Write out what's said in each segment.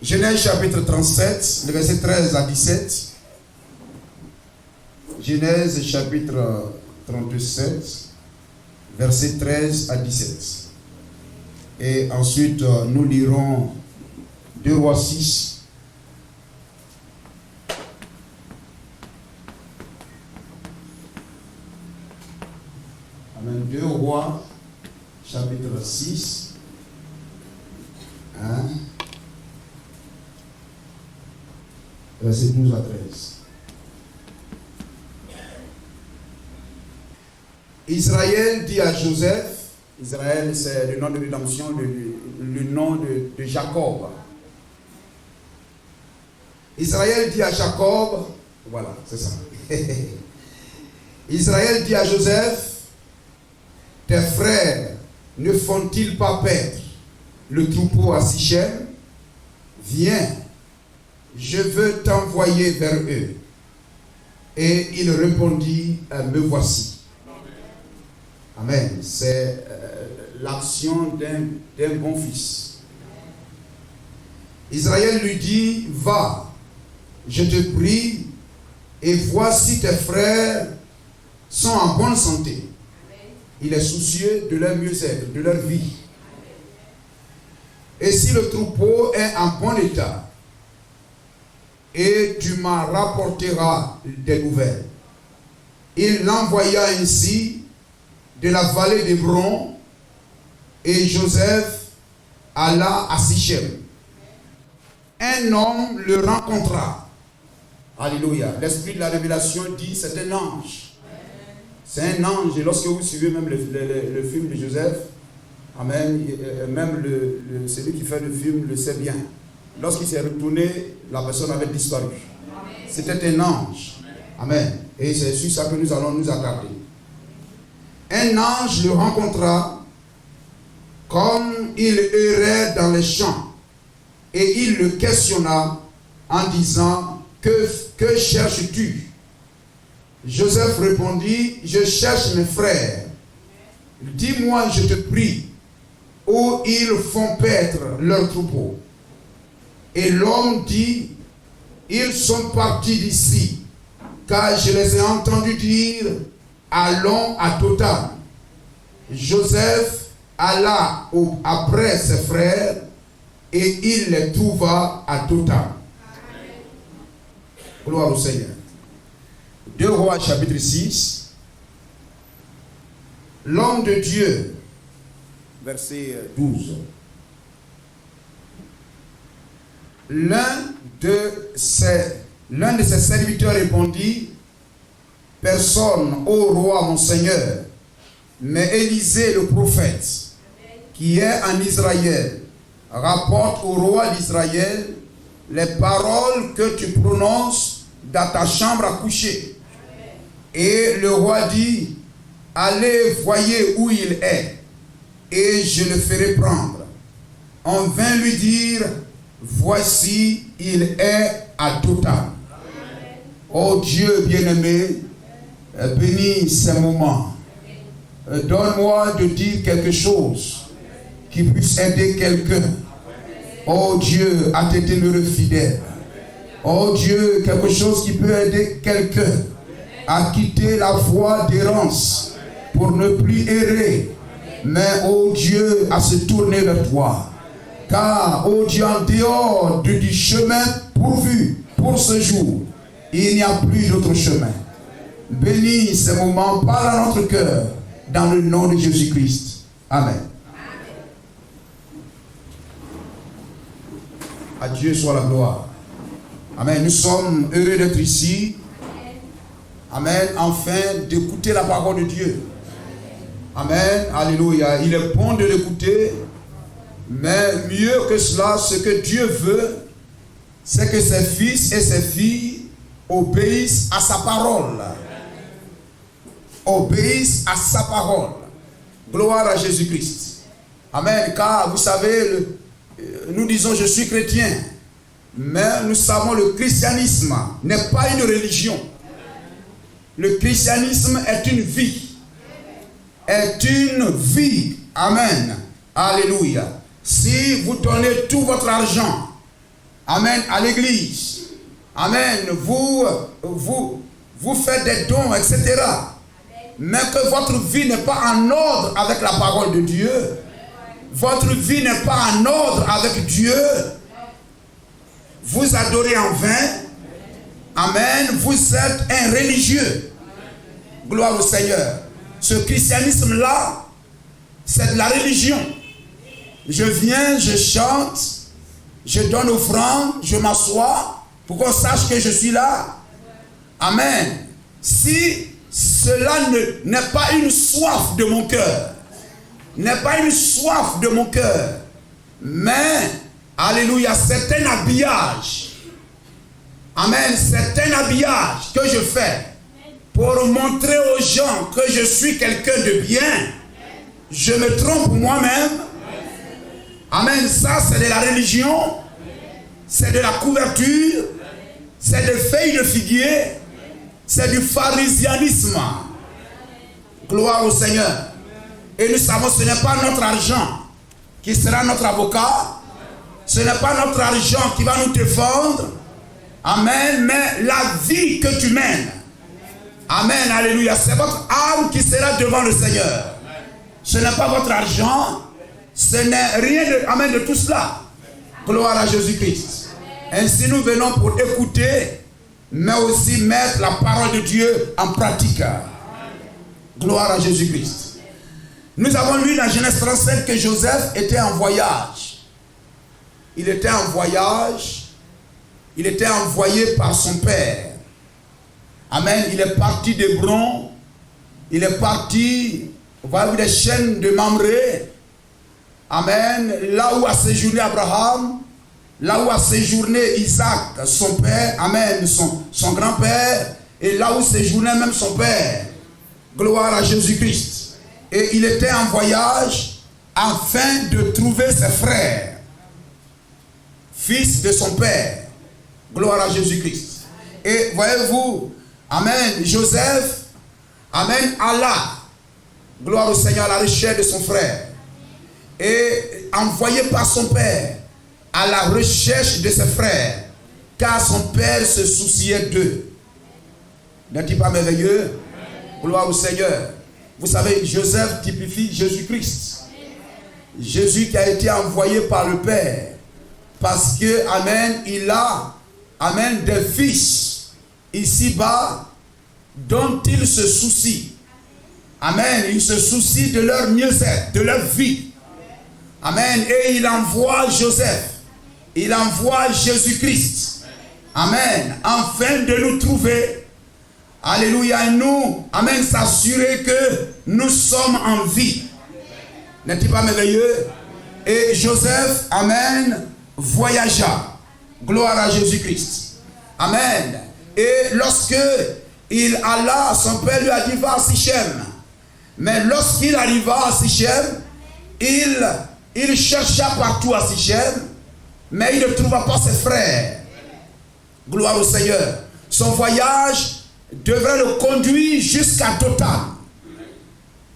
Genèse chapitre 37, le verset 13 à 17. Genèse chapitre 37, verset 13 à 17. Et ensuite, nous lirons 2 Rois 6. Amen. 2 Rois, chapitre 6. Hein? Verset 12 à 13. Israël dit à Joseph, Israël c'est le nom de rédemption, le nom de Jacob. Israël dit à Jacob, voilà, c'est ça. Israël dit à Joseph, tes frères ne font-ils pas paître le troupeau à Sichem? Viens, je veux t'envoyer vers eux. Et il répondit, me voici. Amen. C'est l'action d'un bon fils. Israël lui dit, va, je te prie, et vois si tes frères sont en bonne santé. Il est soucieux de leur mieux-être, de leur vie. Et si le troupeau est en bon état, et tu m'en rapporteras des nouvelles. Il l'envoya ainsi de la vallée d'Hébron, et Joseph alla à Sichem. Un homme le rencontra. Alléluia. L'esprit de la révélation dit, c'est un ange. C'est un ange. Et lorsque vous suivez même le film de Joseph, amen, même celui qui fait le film le sait bien. Lorsqu'il s'est retourné, la personne avait disparu. C'était un ange. Amen. Et c'est sur ça que nous allons nous attarder. Un ange le rencontra comme il errait dans les champs, et il le questionna en disant, que cherches-tu? Joseph répondit, je cherche mes frères. Dis-moi, je te prie, où ils font paître leur troupeau. Et l'homme dit, ils sont partis d'ici, car je les ai entendus dire, allons à Dothan. Joseph alla après ses frères, et il les trouva à Dothan. Gloire au Seigneur. 2 Rois chapitre 6. L'homme de Dieu, verset 12. L'un de ses serviteurs répondit, personne, ô roi mon Seigneur, mais Élisée le prophète, qui est en Israël, rapporte au roi d'Israël les paroles que tu prononces dans ta chambre à coucher. Et le roi dit, allez, voyez où il est, et je le ferai prendre. On vint lui dire, voici, il est à Dothan. Oh Dieu bien-aimé, bénis ces moments. Donne-moi de dire quelque chose qui puisse aider quelqu'un. Oh Dieu, à tes demeureux fidèles. Oh Dieu, quelque chose qui peut aider quelqu'un à quitter la voie d'errance pour ne plus errer. Mais oh Dieu, à se tourner vers toi. Car, oh Dieu, en dehors du chemin pourvu pour ce jour, il n'y a plus d'autre chemin. Bénis ces moments, parle à notre cœur, dans le nom de Jésus-Christ. Amen. À Dieu soit la gloire. Amen. Nous sommes heureux d'être ici. Amen. Enfin, d'écouter la parole de Dieu. Amen. Alléluia. Il est bon de l'écouter. Mais mieux que cela, ce que Dieu veut, c'est que ses fils et ses filles obéissent à sa parole. Obéissent à sa parole. Gloire à Jésus-Christ. Amen. Car vous savez, nous disons je suis chrétien. Mais nous savons le christianisme n'est pas une religion. Le christianisme est une vie. Est une vie. Amen. Alléluia. Si vous donnez tout votre argent Amen, à l'église. Amen, vous faites des dons, etc. Mais que votre vie n'est pas en ordre avec la parole de Dieu. Votre vie n'est pas en ordre avec Dieu. Vous adorez en vain. Amen, vous êtes un religieux. Gloire au Seigneur. Ce christianisme-là, c'est de la religion. Je viens, je chante, je donne offrande, je m'assois pour qu'on sache que je suis là. Amen. Si cela n'est pas une soif de mon cœur, n'est pas une soif de mon cœur, mais, alléluia, c'est un habillage. Amen, c'est un habillage que je fais pour montrer aux gens que je suis quelqu'un de bien. Je me trompe moi-même. Amen, ça c'est de la religion, c'est de la couverture, c'est des feuilles de figuier, c'est du pharisianisme. Gloire au Seigneur. Et nous savons que ce n'est pas notre argent qui sera notre avocat, ce n'est pas notre argent qui va nous défendre. Amen, mais la vie que tu mènes. Amen, alléluia, c'est votre âme qui sera devant le Seigneur. Ce n'est pas votre argent, ce n'est rien de, amen, de tout cela. Gloire à Jésus-Christ. Ainsi nous venons pour écouter, mais aussi mettre la parole de Dieu en pratique. Gloire à Jésus-Christ. Nous avons lu dans Genèse 37 que Joseph était en voyage. Il était en voyage. Il était envoyé par son père. Amen. Il est parti d'Hébron. Il est parti, vous voyez, des chaînes de Mamré. Amen. Là où a séjourné Abraham. Là où a séjourné Isaac, son père. Amen. Son grand-père. Et là où séjournait même son père. Gloire à Jésus-Christ. Et il était en voyage afin de trouver ses frères. Fils de son père. Gloire à Jésus-Christ. Et voyez-vous, amen, Joseph, amen, Allah, gloire au Seigneur, à la recherche de son frère. Et envoyé par son père à la recherche de ses frères, car son père se souciait d'eux. N'est-il pas merveilleux? Gloire au Seigneur. Vous savez, Joseph typifie Jésus-Christ. Jésus qui a été envoyé par le Père. Parce que, amen, il a, amen, des fils ici-bas dont il se soucie. Amen. Il se soucie de leur mieux-être, de leur vie. Amen. Et il envoie Joseph. Il envoie Jésus-Christ. Amen. Afin de nous trouver. Alléluia. Et nous, amen, s'assurer que nous sommes en vie. N'est-il pas merveilleux? Et Joseph, amen, voyagea. Gloire à Jésus-Christ. Amen. Et lorsque il alla, son père lui a dit, va à Sichem. Mais lorsqu'il arriva à Sichem, il chercha partout à Sichem, mais il ne trouva pas ses frères. Gloire au Seigneur. Son voyage devrait le conduire jusqu'à Dothan.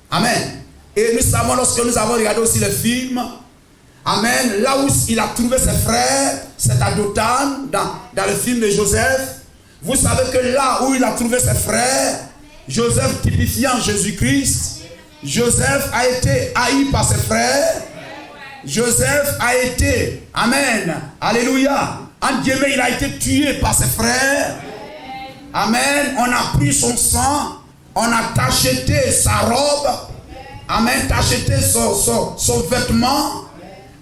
Amen. Et nous savons, lorsque nous avons regardé aussi le film, amen, là où il a trouvé ses frères, c'est à Dothan, dans le film de Joseph. Vous savez que là où il a trouvé ses frères, Joseph typifiant Jésus-Christ, Joseph a été haï par ses frères. Joseph a été, amen, alléluia, en Dieu, il a été tué par ses frères. Amen, on a pris son sang, on a tacheté sa robe, amen, tacheté son vêtement.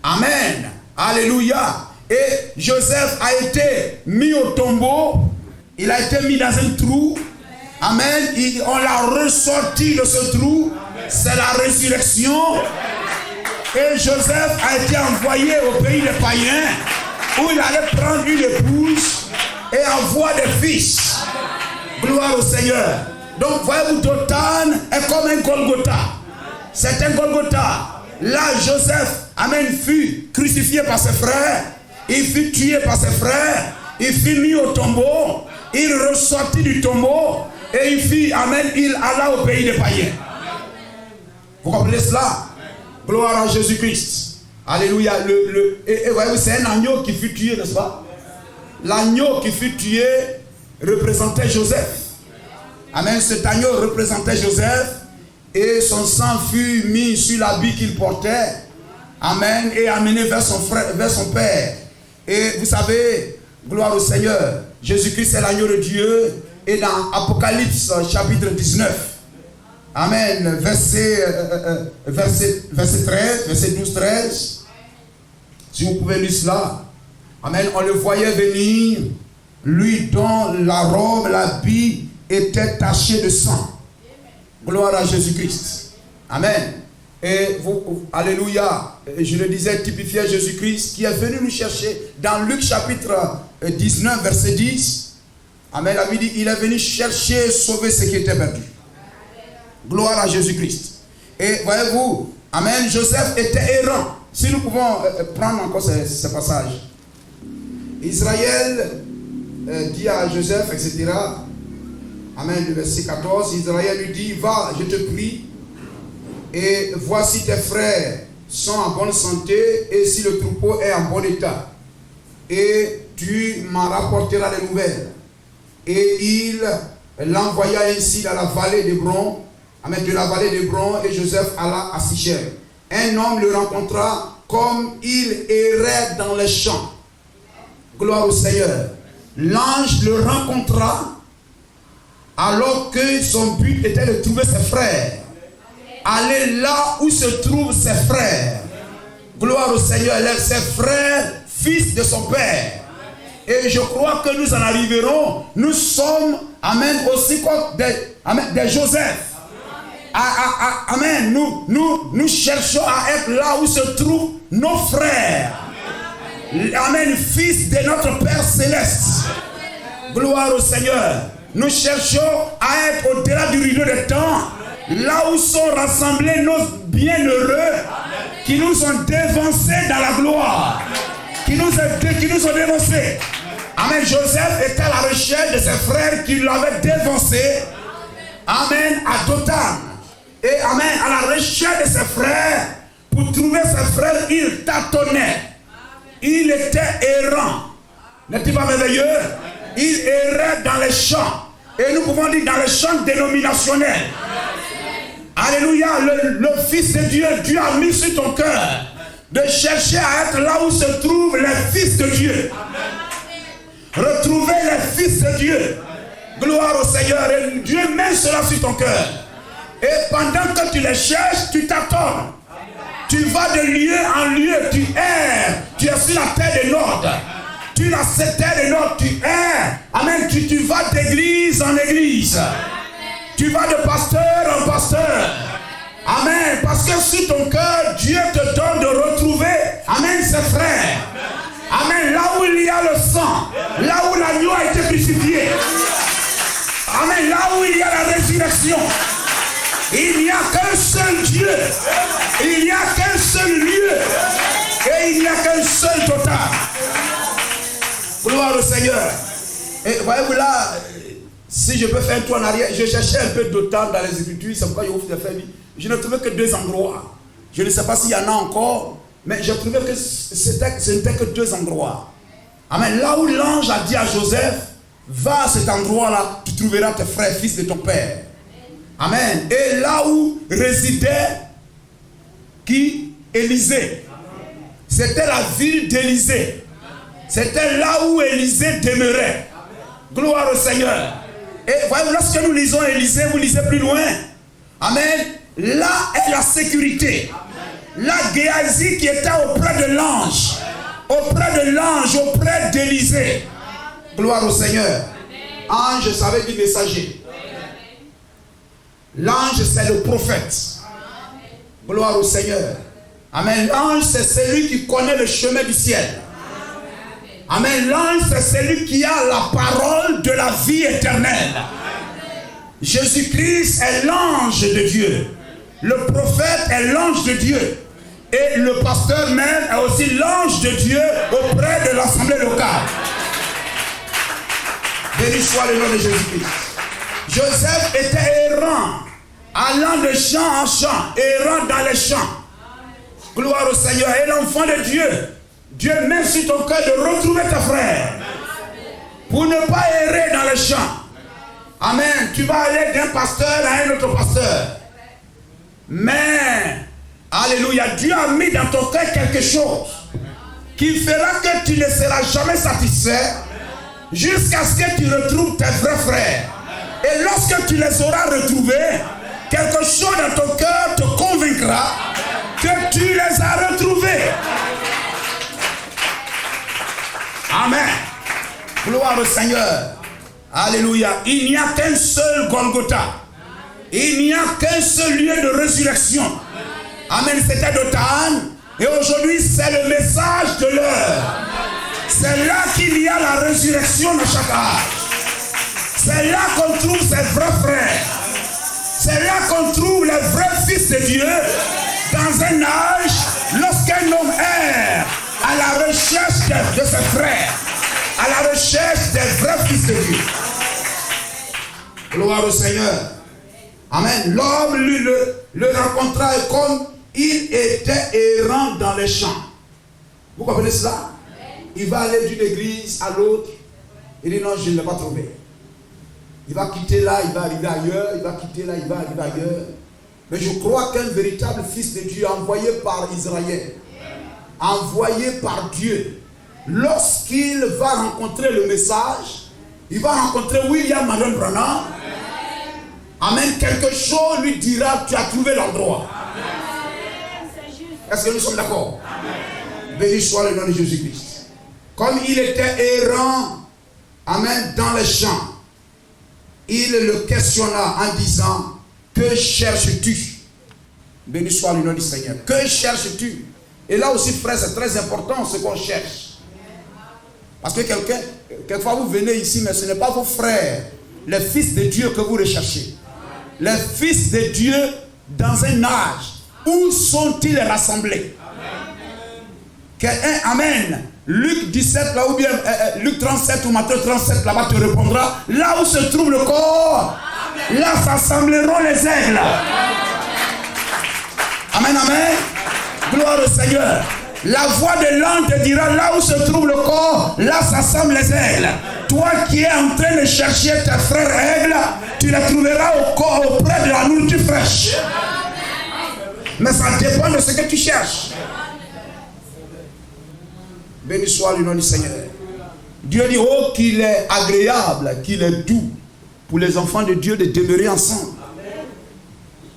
Amen, alléluia. Et Joseph a été mis au tombeau, il a été mis dans un trou. Amen, on l'a ressorti de ce trou, c'est la résurrection. Et Joseph a été envoyé au pays des païens, où il allait prendre une épouse et avoir des fils. Gloire au Seigneur. Donc voyez-vous, Dothan est comme un Golgotha. C'est un Golgotha. Là, Joseph, amen, fut crucifié par ses frères. Il fut tué par ses frères. Il fut mis au tombeau. Il ressortit du tombeau. Et il fit, amen, il alla au pays des païens. Vous comprenez cela? Gloire à Jésus-Christ. Alléluia. Et voyez-vous, c'est un agneau qui fut tué, n'est-ce pas? l'agneau qui fut tué représentait Joseph. Amen. Cet agneau représentait Joseph et son sang fut mis sur l'habit qu'il portait. Amen. Et amené vers son frère, vers son père. Et vous savez, gloire au Seigneur, Jésus-Christ est l'agneau de Dieu. Et dans Apocalypse chapitre 19, Amen, verset 13, verset 12-13, si vous pouvez lire cela. Amen, on le voyait venir, lui dont la robe, l'habit était taché de sang. Gloire à Jésus-Christ. Amen. Et vous, alléluia, je le disais, typifiait Jésus-Christ qui est venu nous chercher dans Luc chapitre 19, verset 10. Amen, la Bible dit, il est venu chercher et sauver ce qui était perdu. Gloire à Jésus-Christ. Et voyez-vous, amen, Joseph était errant. Si nous pouvons prendre encore ce passage. Israël dit à Joseph, etc. Amen, le verset 14, Israël lui dit, va, je te prie, et voici tes frères sont en bonne santé, et si le troupeau est en bon état, et tu m'en rapporteras les nouvelles. Et il l'envoya ainsi dans la vallée d'Hébron, amen, de la vallée d'Hébron, et Joseph alla à Sichem. Un homme le rencontra comme il errait dans les champs. Gloire au Seigneur. L'ange le rencontra alors que son but était de trouver ses frères. Aller là où se trouvent ses frères. Gloire au Seigneur. Ses frères, fils de son père. Et je crois que nous en arriverons. Nous sommes, amen, aussi comme des Joseph. Amen. Nous cherchons à être là où se trouvent nos frères. Amen. Fils de notre Père Céleste. Gloire au Seigneur. Nous cherchons à être au-delà du rideau des temps. Là où sont rassemblés nos bienheureux qui nous ont dévancés dans la gloire. Qui nous ont dévancés. Amen. Joseph était à la recherche de ses frères qui l'avaient dévancé. Amen. À Dothan. Et amen. À la recherche de ses frères. Pour trouver ses frères, il tâtonnait. Il était errant. N'est-il pas merveilleux? Il errait dans les champs. Et nous pouvons dire dans les champs dénominationnels. Alléluia. Le Fils de Dieu, Dieu a mis sur ton cœur de chercher à être là où se trouvent les fils de Dieu. Retrouver les fils de Dieu. Gloire au Seigneur. Et Dieu met cela sur ton cœur. Et pendant que tu les cherches, tu t'attends. Tu vas de lieu en lieu. Tu erres. Tu es sur la terre de l'ordre. Tu as cette terre de l'ordre. Tu erres. Amen. Tu vas d'église en église. Tu vas de pasteur en pasteur. Amen. Parce que sur ton cœur, Dieu te donne de retrouver, amen, ses frères. Amen. Là où il y a le sang, là où l'agneau a été crucifié. Amen. Là où il y a la résurrection. Il n'y a qu'un seul Dieu. Il n'y a qu'un seul lieu. Et il n'y a qu'un seul total. Gloire au Seigneur. Et voyez-vous là, si je peux faire un tour en arrière, je cherchais un peu de temps dans les Écritures, c'est pourquoi je vous ai fait. Je ne trouvais que 2 endroits. Je ne sais pas s'il y en a encore, mais je trouvais que ce n'était que 2 endroits. Amen. Là où l'ange a dit à Joseph, va à cet endroit-là, tu trouveras tes frères, fils de ton père. Amen. Et là où résidait qui? Élisée. C'était la ville d'Élisée. C'était là où Élisée demeurait. Gloire au Seigneur. Et voyez, lorsque nous lisons Élisée, vous lisez plus loin. Amen. Là est la sécurité. Là, Géasi qui était auprès de l'ange. Auprès de l'ange, auprès d'Élisée. Gloire au Seigneur. Ange, ça veut dire messager. L'ange, c'est le prophète. Gloire au Seigneur. Amen. L'ange, c'est celui qui connaît le chemin du ciel. Amen. L'ange, c'est celui qui a la parole de la vie éternelle. Jésus-Christ est l'ange de Dieu. Le prophète est l'ange de Dieu. Et le pasteur même est aussi l'ange de Dieu auprès de l'assemblée locale. Béni soit le nom de Jésus-Christ. Joseph était errant, allant de champ en champ, errant dans les champs. Gloire au Seigneur. Et l'enfant de Dieu, Dieu met sur ton cœur de retrouver tes frères. Pour ne pas errer dans les champs. Amen. Tu vas aller d'un pasteur à un autre pasteur. Mais, alléluia, Dieu a mis dans ton cœur quelque chose qui fera que tu ne seras jamais satisfait jusqu'à ce que tu retrouves tes vrais frères. Et lorsque tu les auras retrouvés, quelque chose dans ton cœur te convaincra que tu les as retrouvés. Amen. Gloire au Seigneur. Alléluia. Il n'y a qu'un seul Golgotha. Il n'y a qu'un seul lieu de résurrection. Amen. C'était Dothan. Et aujourd'hui, c'est le message de l'heure. C'est là qu'il y a la résurrection de chaque âge. C'est là qu'on trouve ses vrais frères. C'est là qu'on trouve les vrais fils de Dieu. Dans un âge, lorsqu'un homme erre à la recherche de ses frères, à la recherche des vrais fils de Dieu. Gloire au Seigneur. Amen. L'homme, lui, le rencontra comme il était errant dans les champs. Vous comprenez cela? Il va aller d'une église à l'autre. Il dit non, je ne l'ai pas trouvé. Il va quitter là, il va arriver ailleurs. Il va quitter là, il va arriver ailleurs. Mais je crois qu'un véritable fils de Dieu envoyé par Israël, envoyé par Dieu, lorsqu'il va rencontrer le message, il va rencontrer William Marion Branham. Amen. Quelque chose lui dira, tu as trouvé l'endroit. Est-ce que nous sommes d'accord? Béni soit le nom de Jésus-Christ. Comme il était errant, amen, dans les champs, il le questionna en disant, que cherches-tu? Béni soit le nom du Seigneur. Que cherches-tu? Et là aussi, frère, c'est très important ce qu'on cherche. Parce que quelquefois vous venez ici, mais ce n'est pas vos frères, les fils de Dieu que vous recherchez. Les fils de Dieu dans un âge. Où sont-ils rassemblés? Amen. Luc 17 là ou bien Luc 37 ou Matthieu 37 là-bas te répondra. Là où se trouve le corps, là s'assembleront les aigles. Amen, amen. Gloire au Seigneur. La voix de l'ange te dira, là où se trouve le corps, là s'assemblent les aigles. Toi qui es en train de chercher tes frères aigles, tu les trouveras au corps, auprès de la nourriture fraîche. Mais ça dépend de ce que tu cherches. Béni soit le nom du Seigneur. Dieu dit, oh, qu'il est agréable, qu'il est doux pour les enfants de Dieu de demeurer ensemble.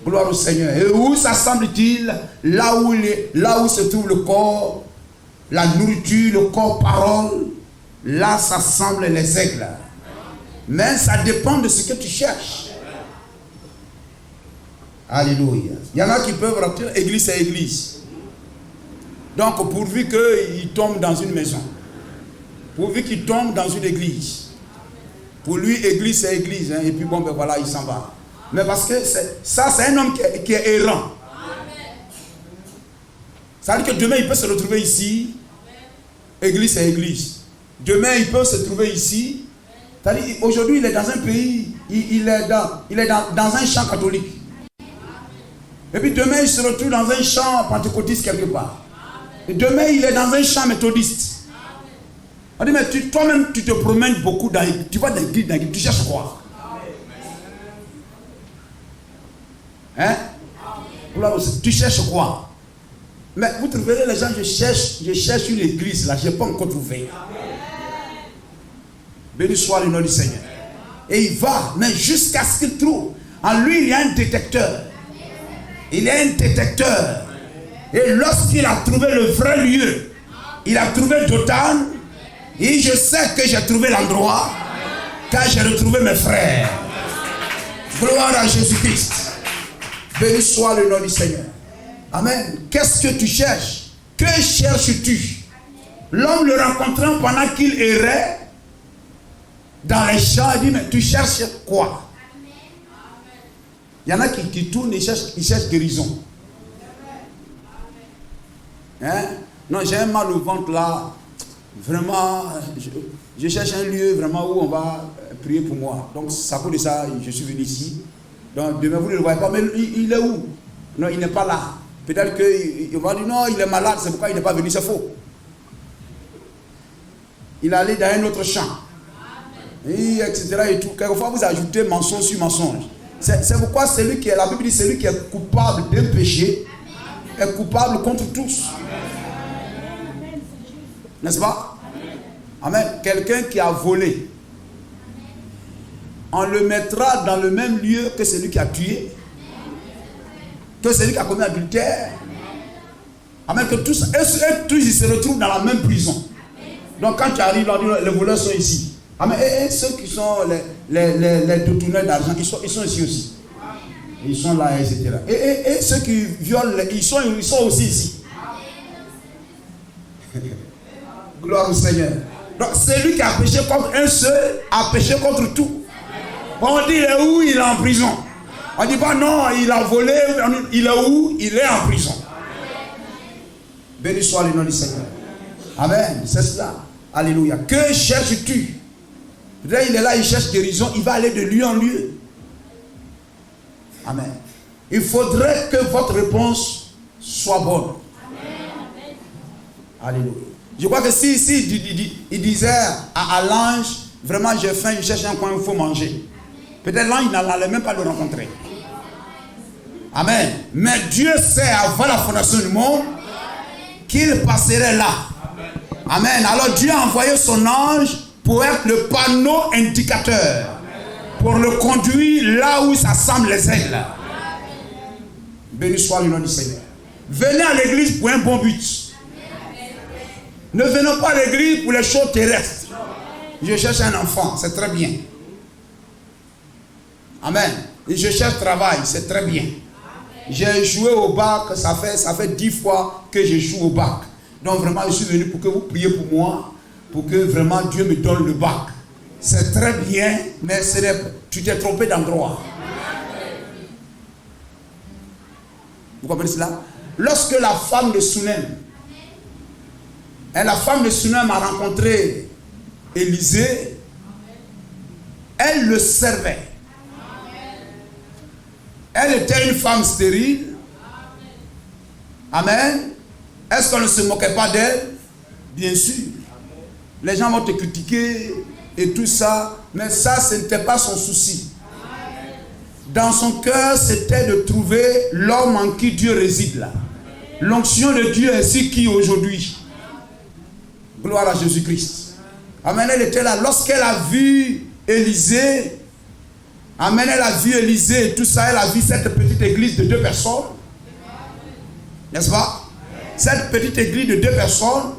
Gloire au Seigneur. Et où s'assemble-t-il? Là où se trouve le corps, la nourriture, le corps, parole, là s'assemblent les aigles. Mais ça dépend de ce que tu cherches. Alléluia. Il y en a qui peuvent rentrer église à église. Donc pourvu qu'il tombe dans une maison, pourvu qu'il tombe dans une église, pour lui église c'est église, hein, et puis bon ben voilà il s'en va. Mais parce que ça c'est un homme qui est errant. Ça veut dire que demain il peut se retrouver ici, église c'est église. Demain il peut se trouver ici. Aujourd'hui il est dans un pays, il est dans un champ catholique. Et puis demain il se retrouve dans un champ pentecôtiste quelque part. Et demain il est dans un champ méthodiste. On dit mais toi-même tu te promènes beaucoup, tu vas d'église, tu cherches quoi? Hein? Tu cherches quoi? Mais vous trouverez les gens, je cherche une église là, je n'ai pas encore trouvé. Béni soit le nom du Seigneur. Et il va, mais jusqu'à ce qu'il trouve. En lui il y a un détecteur. Il y a un détecteur. Et lorsqu'il a trouvé le vrai lieu, il a trouvé Dothan, et je sais que j'ai trouvé l'endroit, car j'ai retrouvé mes frères. Gloire à Jésus-Christ. Béni soit le nom du Seigneur. Amen. Qu'est-ce que tu cherches? Que cherches-tu? L'homme le rencontrant pendant qu'il errait dans les champs, il dit, mais tu cherches quoi? Il y en a qui tournent et cherchent guérison. Hein? Non, j'ai un mal au ventre là. Vraiment, je cherche un lieu vraiment où on va prier pour moi. Donc, ça cause de ça, je suis venu ici. Donc, demain, vous ne le voyez pas, mais il est où? Non, il n'est pas là. Peut-être qu'il va dire non, il est malade, c'est pourquoi il n'est pas venu, c'est faux. Il est allé dans un autre champ. Et etc. et tout. Quelquefois, vous ajoutez mensonge sur mensonge. C'est pourquoi celui qui est, la Bible dit, celui qui est coupable d'un péché est coupable contre tous. N'est-ce pas? Amen. Quelqu'un qui a volé, on le mettra dans le même lieu que celui qui a tué, que celui qui a commis adultère. Amen. Que tous ils se retrouvent dans la même prison. Donc quand tu arrives, on dit, les voleurs sont ici. Amen. Et ceux qui sont les détourneurs d'argent, ils sont ici aussi. Ils sont là, etc. Et ceux qui violent, ils sont aussi ici. Gloire au Seigneur. Donc celui qui a péché contre un seul a péché contre tout. On dit il est où? Il est en prison. On ne dit pas non, il a volé. Il est où? Il est en prison. Béni soit le nom du Seigneur. Amen. C'est cela. Alléluia. Que cherches-tu? Peut-être il est là, il cherche guérison. Il va aller de lieu en lieu. Amen. Il faudrait que votre réponse soit bonne. Alléluia. Je crois que si il disait à l'ange, vraiment j'ai faim, je cherche un coin où il faut manger. Peut-être l'ange n'allait même pas le rencontrer. Amen. Mais Dieu sait avant la fondation du monde qu'il passerait là. Amen. Alors Dieu a envoyé son ange pour être le panneau indicateur. Pour le conduire là où ça semble les ailes. Béni soit le nom du Seigneur. Venez à l'église pour un bon but. Ne venons pas à l'église pour les choses terrestres. Je cherche un enfant, c'est très bien. Amen. Et je cherche travail, c'est très bien. J'ai joué au bac, ça fait 10 fois que je joue au bac. Donc vraiment, je suis venu pour que vous priez pour moi, pour que vraiment Dieu me donne le bac. C'est très bien, mais tu t'es trompé d'endroit. Vous comprenez cela? Lorsque la femme de Sunem, la femme de Sunem a rencontré Élisée, elle le servait. Elle était une femme stérile. Amen. Est-ce qu'on ne se moquait pas d'elle? Bien sûr. Les gens vont te critiquer et tout ça, mais ça, ce n'était pas son souci. Dans son cœur, c'était de trouver l'homme en qui Dieu réside là. L'onction de Dieu est sur qui aujourd'hui? Gloire à Jésus-Christ. Amen, elle était là. Lorsqu'elle a vu Élisée, amen, elle a vu Élisée et tout ça, elle a vu cette petite église de 2 personnes. N'est-ce pas? Cette petite église de 2 personnes.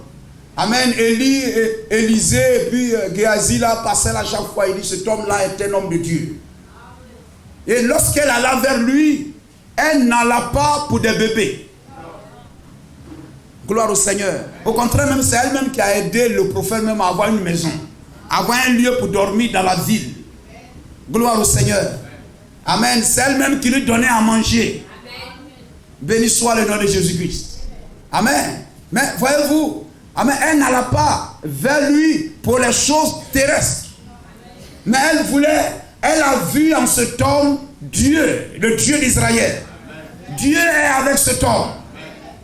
Amen, Élisée et puis Géasi là, passaient là chaque fois. Il dit, cet homme-là est un homme de Dieu. Et lorsqu'elle alla vers lui, elle n'alla pas pour des bébés. Gloire au Seigneur. Au contraire, même c'est elle-même qui a aidé le prophète même à avoir une maison, à avoir un lieu pour dormir dans la ville. Gloire au Seigneur. Amen. C'est elle-même qui lui donnait à manger. Béni soit le nom de Jésus-Christ. Amen. Mais voyez-vous, amen, elle n'alla pas vers lui pour les choses terrestres. Mais elle a vu en cet homme Dieu, le Dieu d'Israël. Dieu est avec cet homme.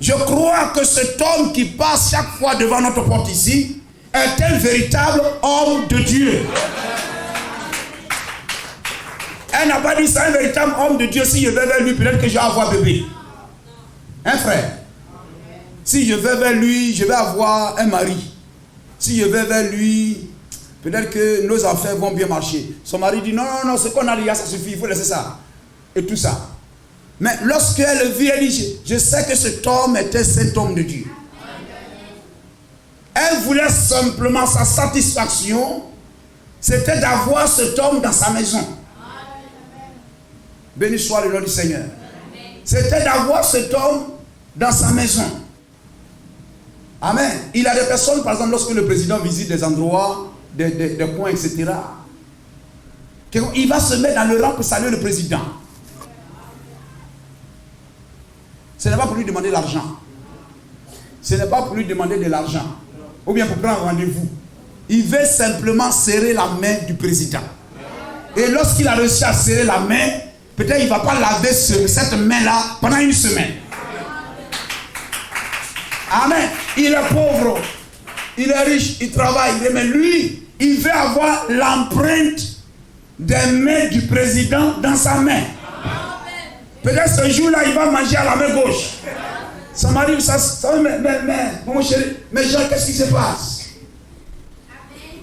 Je crois que cet homme qui passe chaque fois devant notre porte ici est un véritable homme de Dieu. Elle n'a pas dit c'est un véritable homme de Dieu. Si je vais vers lui, peut-être que je vais avoir bébé. Hein, frère? Si je vais vers lui, je vais avoir un mari. Si je vais vers lui, peut-être que nos affaires vont bien marcher. Son mari dit non, ce qu'on a déjà, ça suffit, il faut laisser ça. Et tout ça. Mais lorsqu'elle vit, elle dit, je sais que cet homme était cet homme de Dieu. Elle voulait simplement sa satisfaction, c'était d'avoir cet homme dans sa maison. Béni soit le nom du Seigneur. C'était d'avoir cet homme dans sa maison. Amen. Il y a des personnes, par exemple, lorsque le président visite des endroits, des coins, etc., il va se mettre dans le rang pour saluer le président. Ce n'est pas pour lui demander l'argent. Ce n'est pas pour lui demander de l'argent. Ou bien pour prendre rendez-vous. Il veut simplement serrer la main du président. Et lorsqu'il a réussi à serrer la main, peut-être il ne va pas laver cette main-là pendant une semaine. Amen. Il est pauvre. Il est riche. Il travaille. Mais lui, il veut avoir l'empreinte des mains du président dans sa main. Peut-être ce jour-là, il va manger à la main gauche. Ça m'arrive, mon chéri, mais Jean, qu'est-ce qui se passe?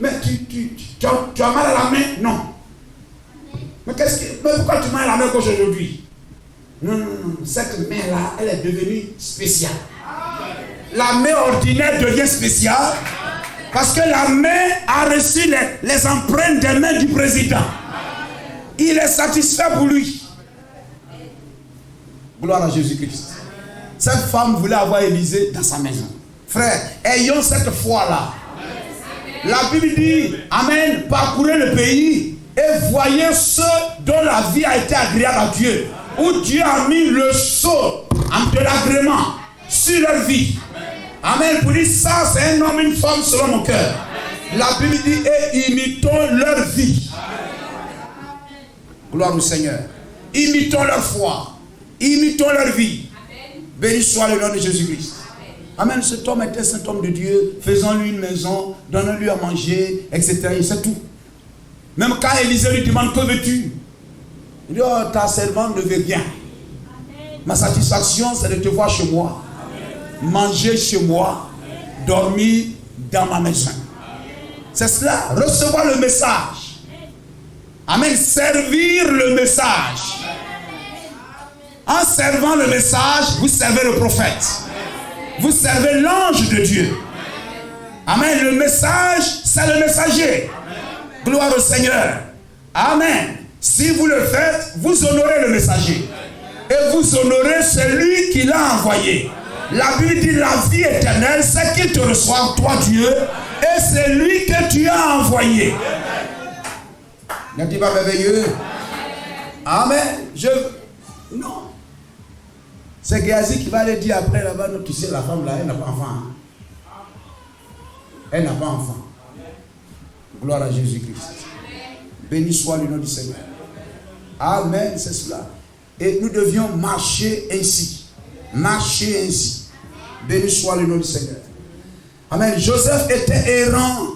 Mais tu as mal à la main? Non. Mais pourquoi tu m'as à la main gauche aujourd'hui? Non, cette main-là, elle est devenue spéciale. La main ordinaire devient spéciale parce que la main a reçu les empreintes des mains du président. Il est satisfait pour lui. Gloire à Jésus-Christ. Cette femme voulait avoir Élisée dans sa maison. Frère, ayons cette foi-là. La Bible dit, amen, parcourez le pays et voyez ceux dont la vie a été agréable à Dieu. Où Dieu a mis le sceau de l'agrément sur leur vie. Amen. Pour dire ça, c'est un homme, une femme selon mon cœur. La Bible dit, et imitons leur vie. Gloire au Seigneur. Imitons leur foi. Imitons leur vie. Béni soit le nom de Jésus-Christ. Amen. Cet homme était cet homme de Dieu. Faisons-lui une maison, donnons-lui à manger, etc. Et c'est tout. Même quand Élisée lui demande, que veux-tu? Il dit, oh, ta servante ne veut rien. Ma satisfaction, c'est de te voir chez moi. Manger chez moi. Dormir dans ma maison. C'est cela. Recevoir le message. Amen. Servir le message. En servant le message, vous servez le prophète. Vous servez l'ange de Dieu. Amen. Le message, c'est le messager. Gloire au Seigneur. Amen. Si vous le faites, vous honorez le messager. Et vous honorez celui qui l'a envoyé. La Bible dit, la vie éternelle, c'est qu'il te reçoive, toi Dieu, et c'est lui que tu as envoyé. N'est-il pas merveilleux? Amen. Non. C'est Géasi qui va aller dire après là-bas, tu sais, la femme là, elle n'a pas enfant. Elle n'a pas enfant. Gloire à Jésus-Christ. Béni soit le nom du Seigneur. Amen, c'est cela. Et nous devions marcher ainsi. Marcher ainsi. Béni soit le nom du Seigneur. Amen. Joseph était errant.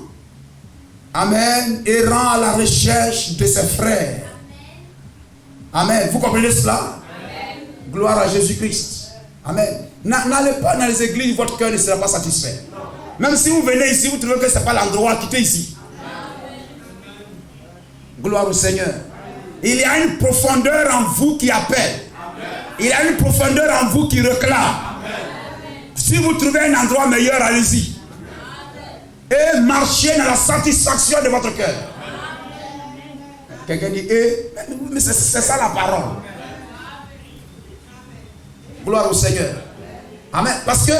Amen. Errant à la recherche de ses frères. Amen. Vous comprenez cela? Amen. Gloire à Jésus-Christ. Amen. N'allez pas dans les églises, votre cœur ne sera pas satisfait. Même si vous venez ici, vous trouvez que ce n'est pas l'endroit, quittez ici. Gloire au Seigneur. Il y a une profondeur en vous qui appelle. Il y a une profondeur en vous qui réclame. Si vous trouvez un endroit meilleur, allez-y. Et marchez dans la satisfaction de votre cœur. Quelqu'un dit, mais c'est ça la parole. Gloire au Seigneur. Amen. Parce que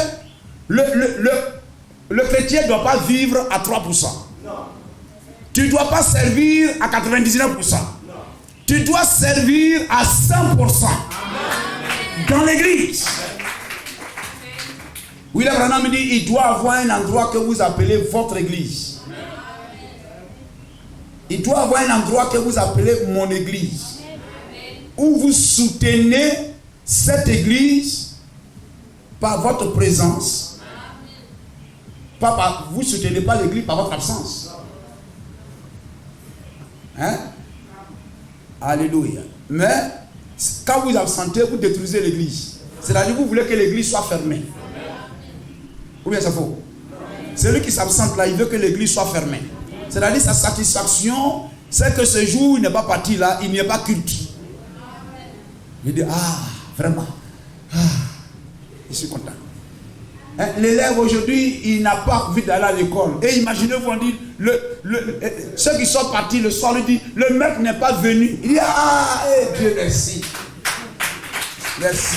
le chrétien ne doit pas vivre à 3%. Tu ne dois pas servir à 99%. Tu dois servir à 100% dans l'église. William Branham me dit, il doit avoir un endroit que vous appelez votre église. Il doit avoir un endroit que vous appelez mon église. Où vous soutenez cette église par votre présence. Vous ne soutenez pas l'église par votre absence. Hein? Alléluia. Mais quand vous absentez, vous détruisez l'église. C'est-à-dire que vous voulez que l'église soit fermée. Ou bien c'est faux? Celui qui s'absente là, il veut que l'église soit fermée. C'est-à-dire sa satisfaction, c'est que ce jour où il n'est pas parti là, il n'y a pas culte. Il dit, vraiment, je suis content. Hein? L'élève aujourd'hui, il n'a pas envie d'aller à l'école. Et imaginez-vous, on dit, ceux qui sont partis le soir, lui dit, le maître n'est pas venu. Il dit, Dieu merci. Merci.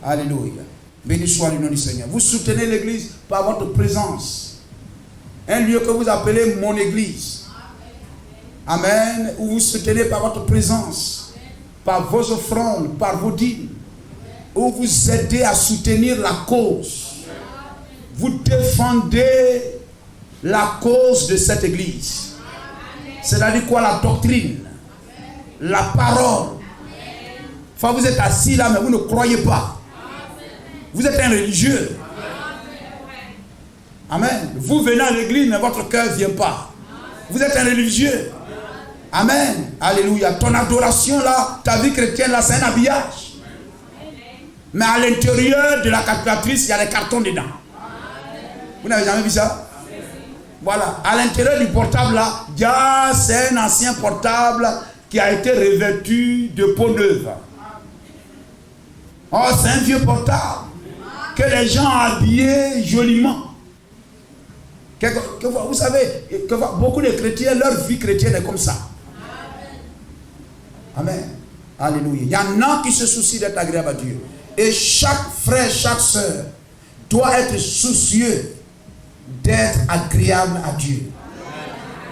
Alléluia. Béni soit le nom du Seigneur. Vous soutenez l'église par votre présence. Un lieu que vous appelez mon église. Amen. Où vous soutenez par votre présence, par vos offrandes, par vos dîmes. Où vous aidez à soutenir la cause. Vous défendez la cause de cette église. C'est-à-dire quoi? La doctrine, la parole. Enfin, vous êtes assis là, mais vous ne croyez pas. Vous êtes un religieux. Amen. Vous venez à l'église, mais votre cœur ne vient pas. Vous êtes un religieux. Amen. Alléluia. Ton adoration là, ta vie chrétienne là, c'est un habillage. Mais à l'intérieur de la calculatrice, il y a des cartons dedans. Vous n'avez jamais vu ça? Voilà. À l'intérieur du portable là, c'est un ancien portable qui a été revêtu de peau neuve. Oh, c'est un vieux portable que les gens ont habillé joliment. Vous savez, beaucoup de chrétiens, leur vie chrétienne est comme ça. Amen. Alléluia. Il y en a qui se soucient d'être agréable à Dieu. Et chaque frère, chaque soeur doit être soucieux d'être agréable à Dieu.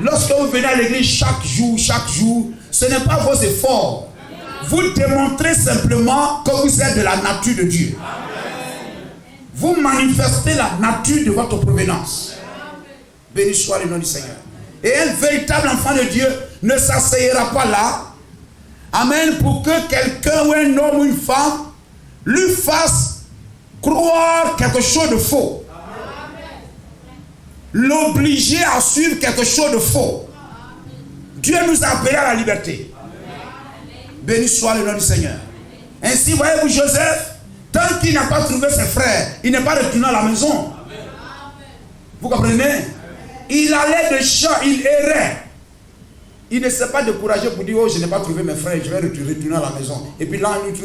Lorsque vous venez à l'église chaque jour, ce n'est pas vos efforts. Vous démontrez simplement que vous êtes de la nature de Dieu. Vous manifestez la nature de votre provenance. Béni soit le nom du Seigneur. Et un véritable enfant de Dieu ne s'asseyera pas là. Amen. Pour que quelqu'un ou un homme ou une femme lui fasse croire quelque chose de faux. L'obliger à suivre quelque chose de faux. Dieu nous a appelés à la liberté. Béni soit le nom du Seigneur. Ainsi, voyez-vous, Joseph, tant qu'il n'a pas trouvé ses frères, il n'est pas retourné à la maison. Vous comprenez? Il allait de champ, il errait. Il ne s'est pas découragé pour dire, oh, je n'ai pas trouvé mes frères, je vais retourner à la maison. Et puis là, il dit,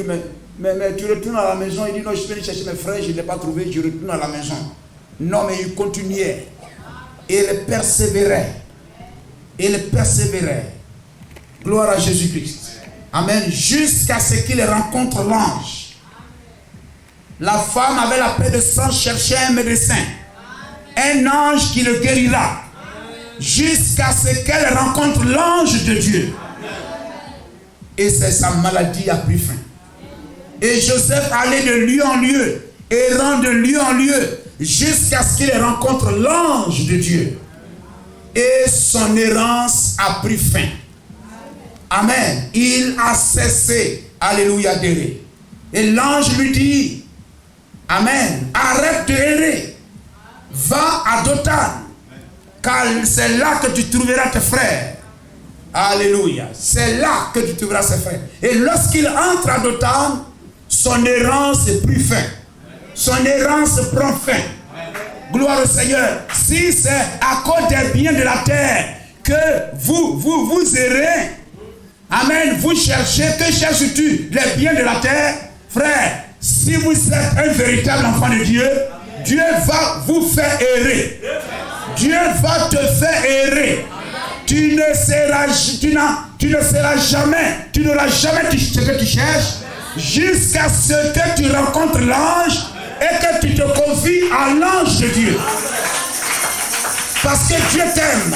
mais tu retournes à la maison. Il dit, non, je vais aller chercher mes frères, je ne l'ai pas trouvé, je retourne à la maison. Non, mais il continuait. Il persévérait. Il persévérait. Gloire à Jésus-Christ. Amen. Jusqu'à ce qu'il rencontre l'ange. La femme avait la paix de sang, cherchait un médecin. Un ange qui le guérira. Jusqu'à ce qu'elle rencontre l'ange de Dieu. Et c'est sa maladie a pris fin. Et Joseph allait de lieu en lieu, errant de lieu en lieu, jusqu'à ce qu'il rencontre l'ange de Dieu. Et son errance a pris fin. Amen. Il a cessé. Alléluia d'errer. Et l'ange lui dit, amen, arrête de errer. Va à Dothan. Car c'est là que tu trouveras tes frères. Alléluia. C'est là que tu trouveras ses frères. Et lorsqu'il entre à Dothan, son errance est plus fin. Son errance prend fin. Gloire au Seigneur. Si c'est à cause des biens de la terre que vous errez, amen, vous cherchez, que cherches-tu? Les biens de la terre? Frère, si vous êtes un véritable enfant de Dieu, Dieu va vous faire errer. Dieu va te faire errer. Tu ne seras jamais, tu n'auras jamais ce que tu cherches, jusqu'à ce que tu rencontres l'ange et que tu te confies à l'ange de Dieu. Parce que Dieu t'aime.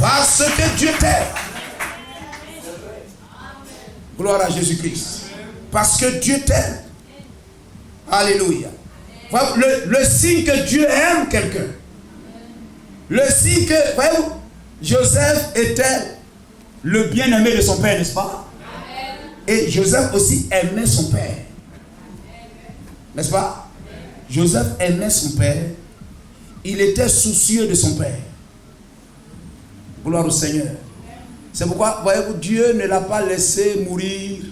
Parce que Dieu t'aime. Gloire à Jésus-Christ. Parce que Dieu t'aime. Alléluia. Le signe que Dieu aime quelqu'un. Le signe que, voyez-vous, Joseph était le bien-aimé de son père, n'est-ce pas? Et Joseph aussi aimait son père. N'est-ce pas? Joseph aimait son père. Il était soucieux de son père. Gloire au Seigneur. C'est pourquoi, voyez-vous, Dieu ne l'a pas laissé mourir.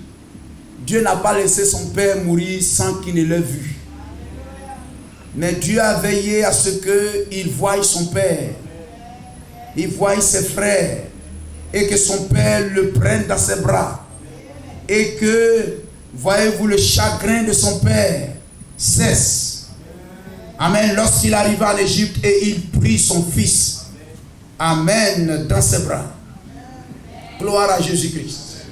Dieu n'a pas laissé son père mourir sans qu'il ne l'ait vu. Mais Dieu a veillé à ce qu'il voie son père. Il voie ses frères. Et que son père le prenne dans ses bras. Et que, voyez-vous, le chagrin de son père cesse. Amen. Lorsqu'il arriva en Égypte et il prit son fils. Amen. Dans ses bras. Gloire à Jésus-Christ.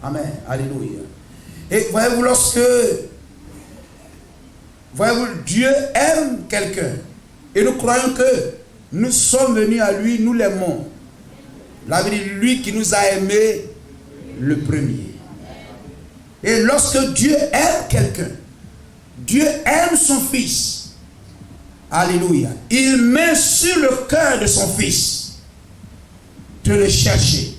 Amen. Alléluia. Et voyez-vous, voyez-vous, Dieu aime quelqu'un. Et nous croyons que nous sommes venus à lui, nous l'aimons. La vie de lui qui nous a aimés le premier. Et lorsque Dieu aime quelqu'un, Dieu aime son fils. Alléluia. Il met sur le cœur de son fils de le chercher.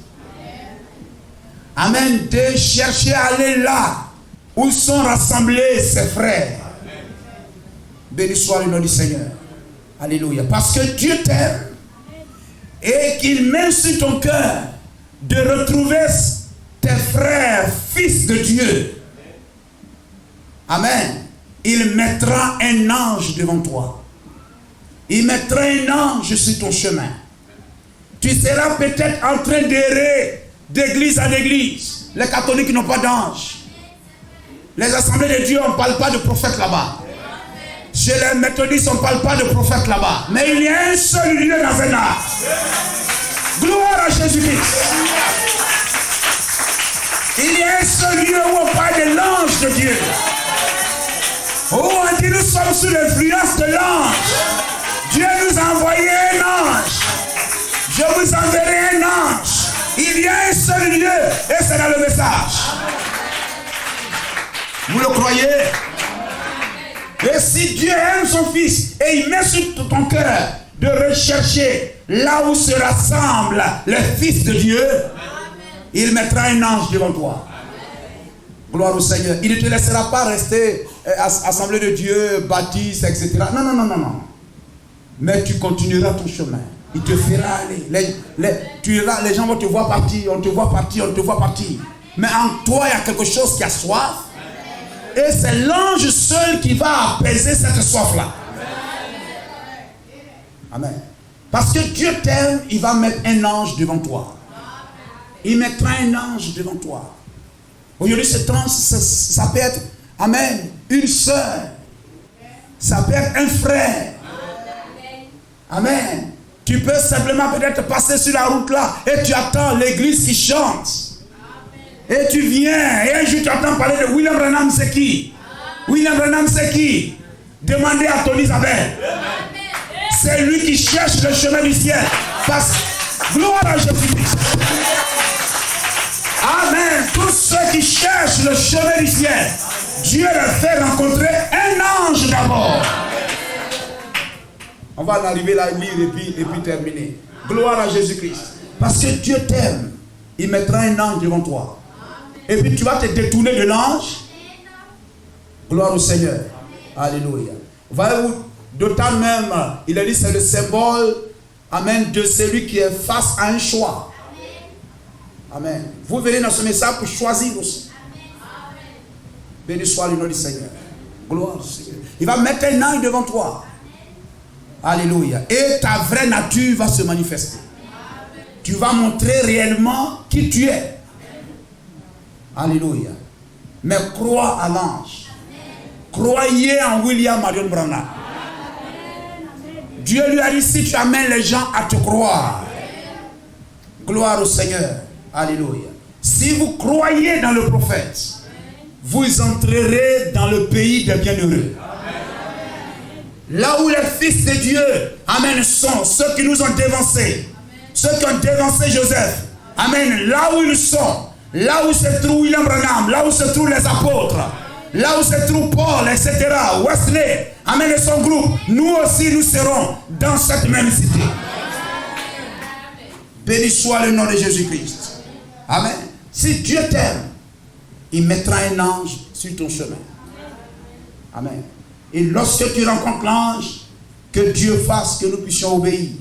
Amen. De chercher à aller là où sont rassemblés ses frères. Béni soit le nom du Seigneur. Alléluia. Parce que Dieu t'aime et qu'il met sur ton cœur de retrouver tes frères, fils de Dieu. Amen. Il mettra un ange devant toi. Il mettra un ange sur ton chemin. Tu seras peut-être en train d'errer d'église en église. Les catholiques n'ont pas d'ange. Les assemblées de Dieu, on ne parle pas de prophète là-bas. Chez les méthodistes, on ne parle pas de prophète là-bas. Mais il y a un seul lieu dans un art. Gloire à Jésus-Christ. Il y a un seul lieu où on parle de l'ange de Dieu. Où on dit nous sommes sous l'influence de l'ange. Dieu nous a envoyé un ange. Je vous enverrai un ange. Il y a un seul lieu et c'est dans le message. Vous le croyez? Et si Dieu aime son fils et il met sur ton cœur de rechercher là où se rassemblent les fils de Dieu, il mettra un ange devant toi. Gloire au Seigneur. Il ne te laissera pas rester assemblée de Dieu, baptiste, etc. Non, non, non, non, non. Mais tu continueras ton chemin. Il te fera aller. Les gens vont te voir partir, on te voit partir, on te voit partir. Mais en toi, il y a quelque chose qui a soif. Et c'est l'ange seul qui va apaiser cette soif-là. Amen. Parce que Dieu t'aime, il va mettre un ange devant toi. Il mettra un ange devant toi. Aujourd'hui, ça peut être, amen, une sœur. Ça peut être un frère. Amen. Tu peux simplement peut-être passer sur la route là et tu attends l'église qui chante. Et tu viens et un jour tu entends parler de William Branham, c'est qui? William Branham, c'est qui? Demandez à Tony Isabelle. C'est lui qui cherche le chemin du ciel. Parce que gloire à Jésus-Christ. Amen. Tous ceux qui cherchent le chemin du ciel, Dieu leur fait rencontrer un ange d'abord. On va en arriver là, lire et puis terminer. Gloire à Jésus-Christ. Parce que Dieu t'aime, il mettra un ange devant toi. Et puis tu vas te détourner de l'ange. Gloire au Seigneur. Alléluia. Voyez-vous, d'autant même, il a dit c'est le symbole, amen, de celui qui est face à un choix. Amen. Vous venez dans ce message pour choisir aussi. Béni soit le nom du Seigneur. Gloire au Seigneur. Il va mettre un ange devant toi. Alléluia. Et ta vraie nature va se manifester. Tu vas montrer réellement qui tu es. Alléluia. Mais crois à l'ange. Croyez en William Marion Branham. Dieu lui a dit si tu amènes les gens à te croire. Gloire au Seigneur. Alléluia. Si vous croyez dans le prophète, vous entrerez dans le pays des bienheureux. Là où les fils de Dieu, amen, sont ceux qui nous ont dévancés. Ceux qui ont dévancé Joseph. Amen. Là où ils sont. Là où se trouve William Branham, là où se trouvent les apôtres, là où se trouve Paul, etc., Wesley, amen, et son groupe, nous aussi nous serons dans cette même cité. Béni soit le nom de Jésus-Christ. Amen. Si Dieu t'aime, il mettra un ange sur ton chemin. Amen. Et lorsque tu rencontres l'ange, que Dieu fasse que nous puissions obéir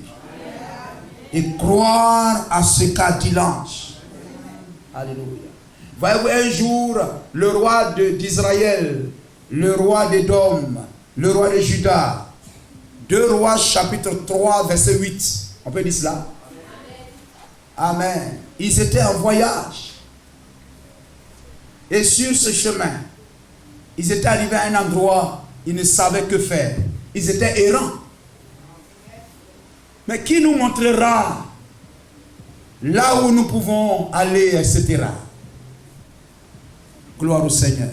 et croire à ce qu'a dit l'ange. Alléluia. Voyez-vous, un jour, le roi d'Israël, le roi d'Édom, le roi de Juda, 2 Rois chapitre 3 verset 8. On peut dire cela? Amen. Ils étaient en voyage. Et sur ce chemin, ils étaient arrivés à un endroit, ils ne savaient que faire. Ils étaient errants. Mais qui nous montrera là où nous pouvons aller, etc. Gloire au Seigneur.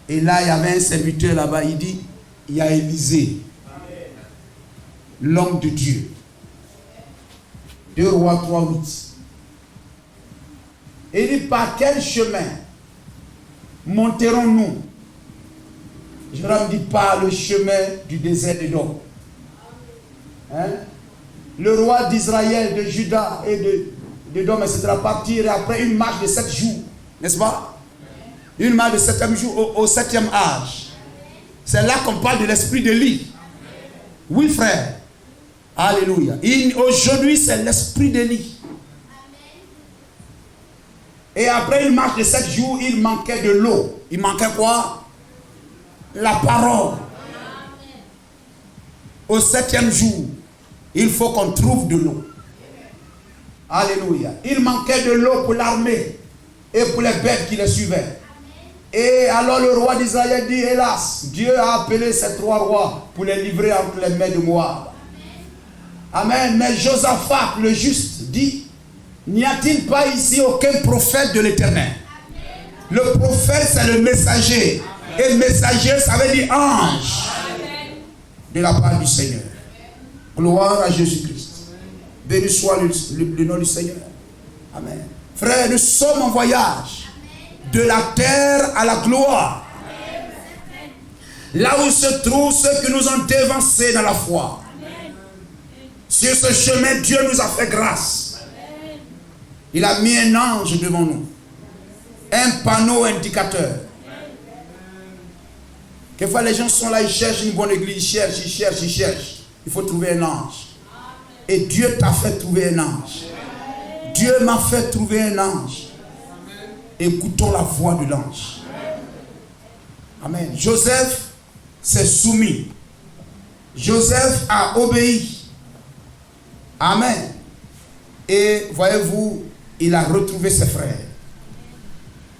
Et là, il y avait un serviteur là-bas, il dit, il y a Élisée, l'homme de Dieu. 2 Rois 3, 8. Et il dit, par quel chemin monterons-nous? Je leur dis, par le chemin du désert d'Édom. Hein? Le roi d'Israël, de Juda et d'Édom, etc. partir après une marche de 7 jours. N'est-ce pas? Une marche de 7e jour au 7e âge. C'est là qu'on parle de l'esprit d'Élie. Oui, frère. Alléluia. Aujourd'hui, c'est l'esprit d'Élie. Et après une marche de 7 jours, il manquait de l'eau. Il manquait quoi? La parole. Au 7e jour, il faut qu'on trouve de l'eau. Alléluia. Il manquait de l'eau pour l'armée et pour les bêtes qui les suivaient. Et alors le roi d'Israël dit, hélas, Dieu a appelé ces 3 rois pour les livrer entre les mains de Moab. Amen. Mais Josaphat, le juste, dit, n'y a-t-il pas ici aucun prophète de l'Éternel? Le prophète, c'est le messager. Et le messager, ça veut dire ange. De la part du Seigneur. Gloire à Jésus-Christ. Béni soit le nom du Seigneur. Amen. Frères, nous sommes en voyage. De la terre à la gloire. Là où se trouvent ceux qui nous ont dévancés dans la foi. Sur ce chemin, Dieu nous a fait grâce. Il a mis un ange devant nous. Un panneau indicateur. Quelquefois les gens sont là, ils cherchent une bonne église, ils cherchent. Il faut trouver un ange. Et Dieu t'a fait trouver un ange. Dieu m'a fait trouver un ange. Écoutons la voix de l'ange. Amen. Joseph s'est soumis. Joseph a obéi. Amen. Et voyez-vous, il a retrouvé ses frères.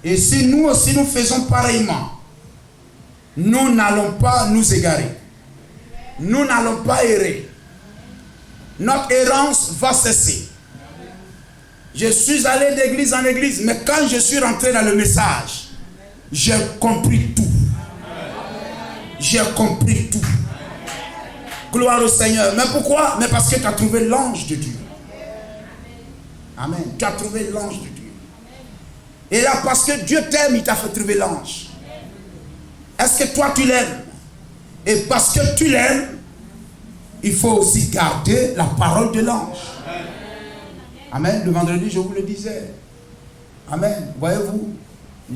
Et si nous aussi nous faisons pareillement, nous n'allons pas nous égarer. Nous n'allons pas errer. Notre errance va cesser. Je suis allé d'église en église, mais quand je suis rentré dans le message, j'ai compris tout. J'ai compris tout. Gloire au Seigneur. Mais pourquoi? Mais parce que tu as trouvé l'ange de Dieu. Amen. Tu as trouvé l'ange de Dieu. Et là, parce que Dieu t'aime, il t'a fait trouver l'ange. Est-ce que toi tu l'aimes? Et parce que tu l'aimes, il faut aussi garder la parole de l'ange. Amen. Le vendredi, je vous le disais. Amen. Voyez-vous,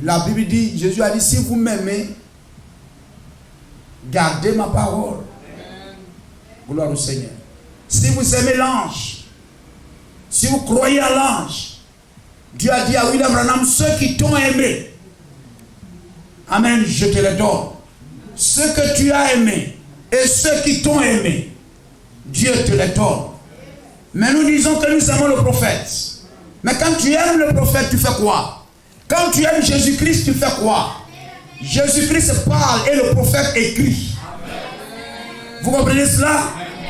la Bible dit, Jésus a dit, si vous m'aimez, gardez ma parole. Gloire au Seigneur. Si vous aimez l'ange, si vous croyez à l'ange, Dieu a dit à William Branham, ceux qui t'ont aimé, amen, je te les donne. Ceux que tu as aimés et ceux qui t'ont aimé, Dieu te les donne. Mais nous disons que nous aimons le prophète. Mais quand tu aimes le prophète, tu fais quoi? Quand tu aimes Jésus-Christ, tu fais quoi? Jésus-Christ parle et le prophète écrit. Vous comprenez cela?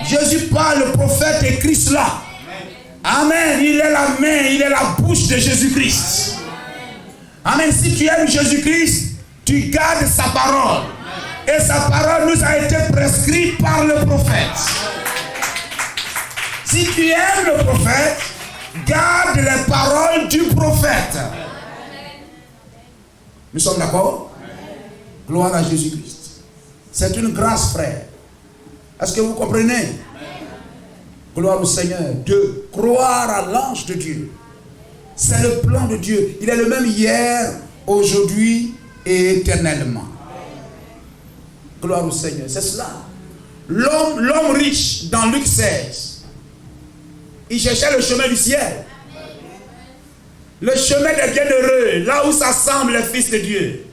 Jésus parle, le prophète écrit cela. Amen. Il est la main, il est la bouche de Jésus-Christ. Amen. Si tu aimes Jésus-Christ, tu gardes sa parole. Et sa parole nous a été prescrite par le prophète. Si tu aimes le prophète, garde les paroles du prophète. Nous sommes d'accord? Gloire à Jésus-Christ. C'est une grâce, frère. Est-ce que vous comprenez? Gloire au Seigneur. De croire à l'ange de Dieu. C'est le plan de Dieu. Il est le même hier, aujourd'hui et éternellement. Gloire au Seigneur. C'est cela. L'homme riche, dans Luc 16, il cherchait le chemin du ciel. Le chemin des bienheureux, là où s'assemblent les fils de Dieu.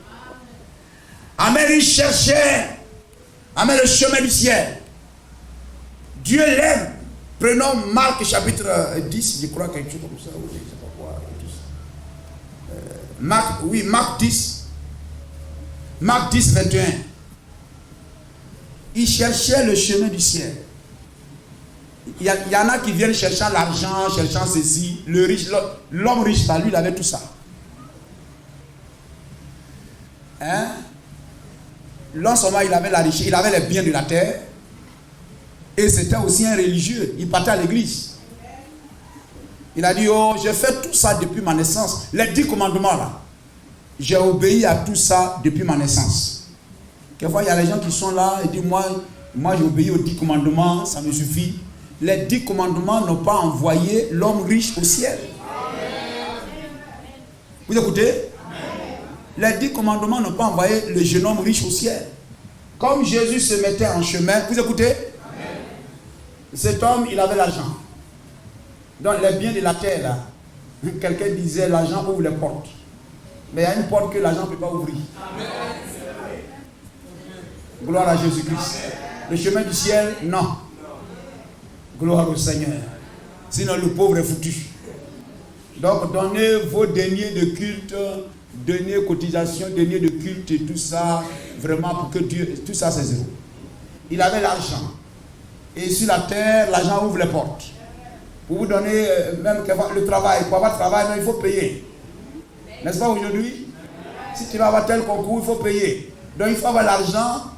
Amen, il cherchait, amen, le chemin du ciel. Dieu l'aime. Prenons Marc chapitre 10, je crois quelque chose comme ça. Oui, je sais pas quoi. Marc 10. Marc 10, 21. Il cherchait le chemin du ciel. Il y en a qui viennent cherchant l'argent, cherchant ceci. Le riche, l'homme riche, lui, il avait tout ça. Hein? L'homme seulement, il avait la richesse, il avait les biens de la terre. Et c'était aussi un religieux. Il partait à l'église. Il a dit, oh, j'ai fait tout ça depuis ma naissance. Les 10 commandements là. J'ai obéi à tout ça depuis ma naissance. Quelquefois, il y a des gens qui sont là et disent, moi j'ai obéi aux 10 commandements, ça me suffit. Les 10 commandements n'ont pas envoyé l'homme riche au ciel. Vous écoutez? Les 10 commandements n'ont pas envoyé le jeune homme riche au ciel. Comme Jésus se mettait en chemin, vous écoutez? Amen. Cet homme, il avait l'argent. Donc les biens de la terre, là, quelqu'un disait l'argent ouvre les portes. Mais il y a une porte que l'argent ne peut pas ouvrir. Amen. Gloire à Jésus-Christ. Le chemin du ciel, non. Gloire au Seigneur. Sinon le pauvre est foutu. Donc donnez vos deniers de culte, deniers cotisation, deniers de culte et tout ça, vraiment pour que Dieu, tout ça c'est zéro. Il avait l'argent. Et sur la terre, l'argent ouvre les portes. Pour vous donner même le travail, pour avoir travail, non, il faut payer. N'est-ce pas aujourd'hui? Si tu vas avoir tel concours, il faut payer. Donc il faut avoir l'argent.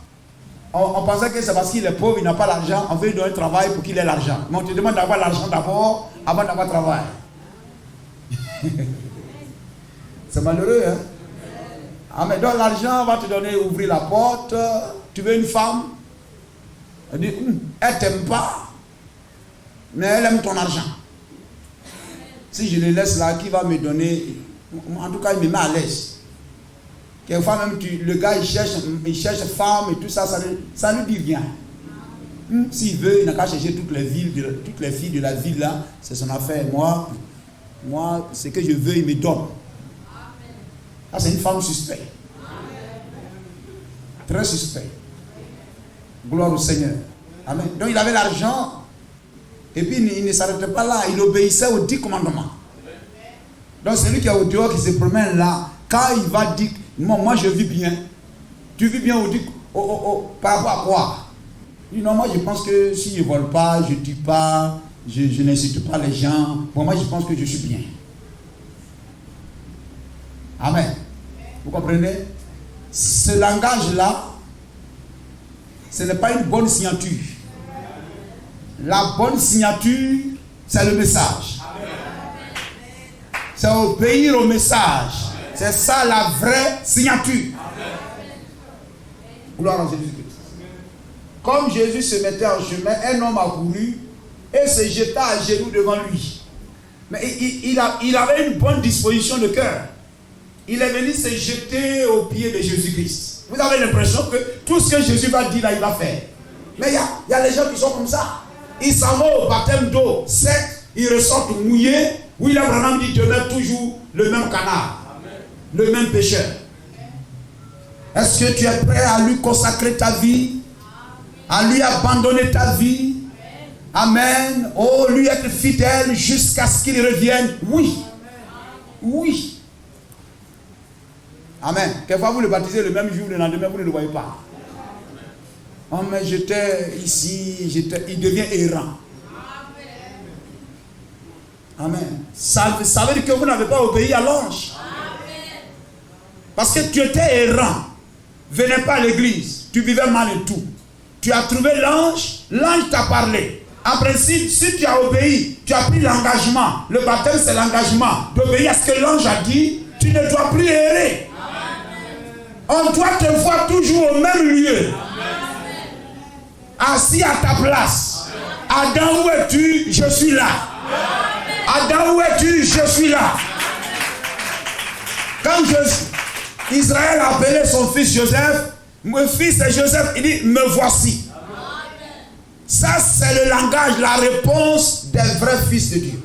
On pensait que c'est parce qu'il est pauvre, il n'a pas l'argent, on veut lui donner un travail pour qu'il ait l'argent. Mais on te demande d'avoir l'argent d'abord, avant d'avoir le travail. C'est malheureux, hein? Ah, mais donc l'argent va te donner, ouvrir la porte. Tu veux une femme? Elle dit, elle t'aime pas, mais elle aime ton argent. Si je le laisse là, qui va me donner? En tout cas, il me met à l'aise. Quelquefois même, le gars, il cherche femme et tout ça, ça ne dit rien. S'il veut, il n'a qu'à chercher toutes les filles de la ville là, c'est son affaire. Moi, ce que je veux, il me donne. Ah, c'est une femme suspecte. Très suspecte. Gloire au Seigneur. Amen. Donc il avait l'argent. Et puis il ne s'arrêtait pas là. Il obéissait aux 10 commandements. Donc celui qui est au dehors, qui se promène là, quand il va dire, moi je vis bien. Tu vis bien par rapport à quoi? Il dit, non, moi je pense que si je ne vole pas, je ne tue pas, je n'insulte pas les gens. Pour moi je pense que je suis bien. Amen. Vous comprenez? Ce langage-là, ce n'est pas une bonne signature. La bonne signature, c'est le message. C'est obéir au message. C'est ça la vraie signature. Gloire à Jésus-Christ. Comme Jésus se mettait en chemin, un homme a couru et se jeta à genoux devant lui. Mais il avait une bonne disposition de cœur. Il est venu se jeter aux pieds de Jésus-Christ. Vous avez l'impression que tout ce que Jésus va dire là, il va faire. Mais il y a les gens qui sont comme ça. Ils s'en vont au baptême d'eau sec, ils ressortent mouillés. William Branham dit demeure toujours le même canard, le même pécheur. Est-ce que tu es prêt à lui consacrer ta vie, à lui abandonner ta vie? Amen. Oh, lui être fidèle jusqu'à ce qu'il revienne. Oui. Oui. Amen. Quelquefois vous le baptisez le même jour, le lendemain vous ne le voyez pas. Oh mais j'étais ici, il devient errant. Amen. Ça veut dire que vous n'avez pas obéi à l'ange. Parce que tu étais errant. Venais pas à l'église. Tu vivais mal et tout. Tu as trouvé l'ange t'a parlé. En principe, si tu as obéi, tu as pris l'engagement. Le baptême c'est l'engagement d'obéir à ce que l'ange a dit. Tu ne dois plus errer. On doit te voir toujours au même lieu. Assis à ta place. Adam, où es-tu? Je suis là. Adam, où es-tu? Je suis là. Quand Israël a appelé son fils Joseph, mon fils est Joseph, il dit, me voici. Ça, c'est le langage, la réponse des vrais fils de Dieu.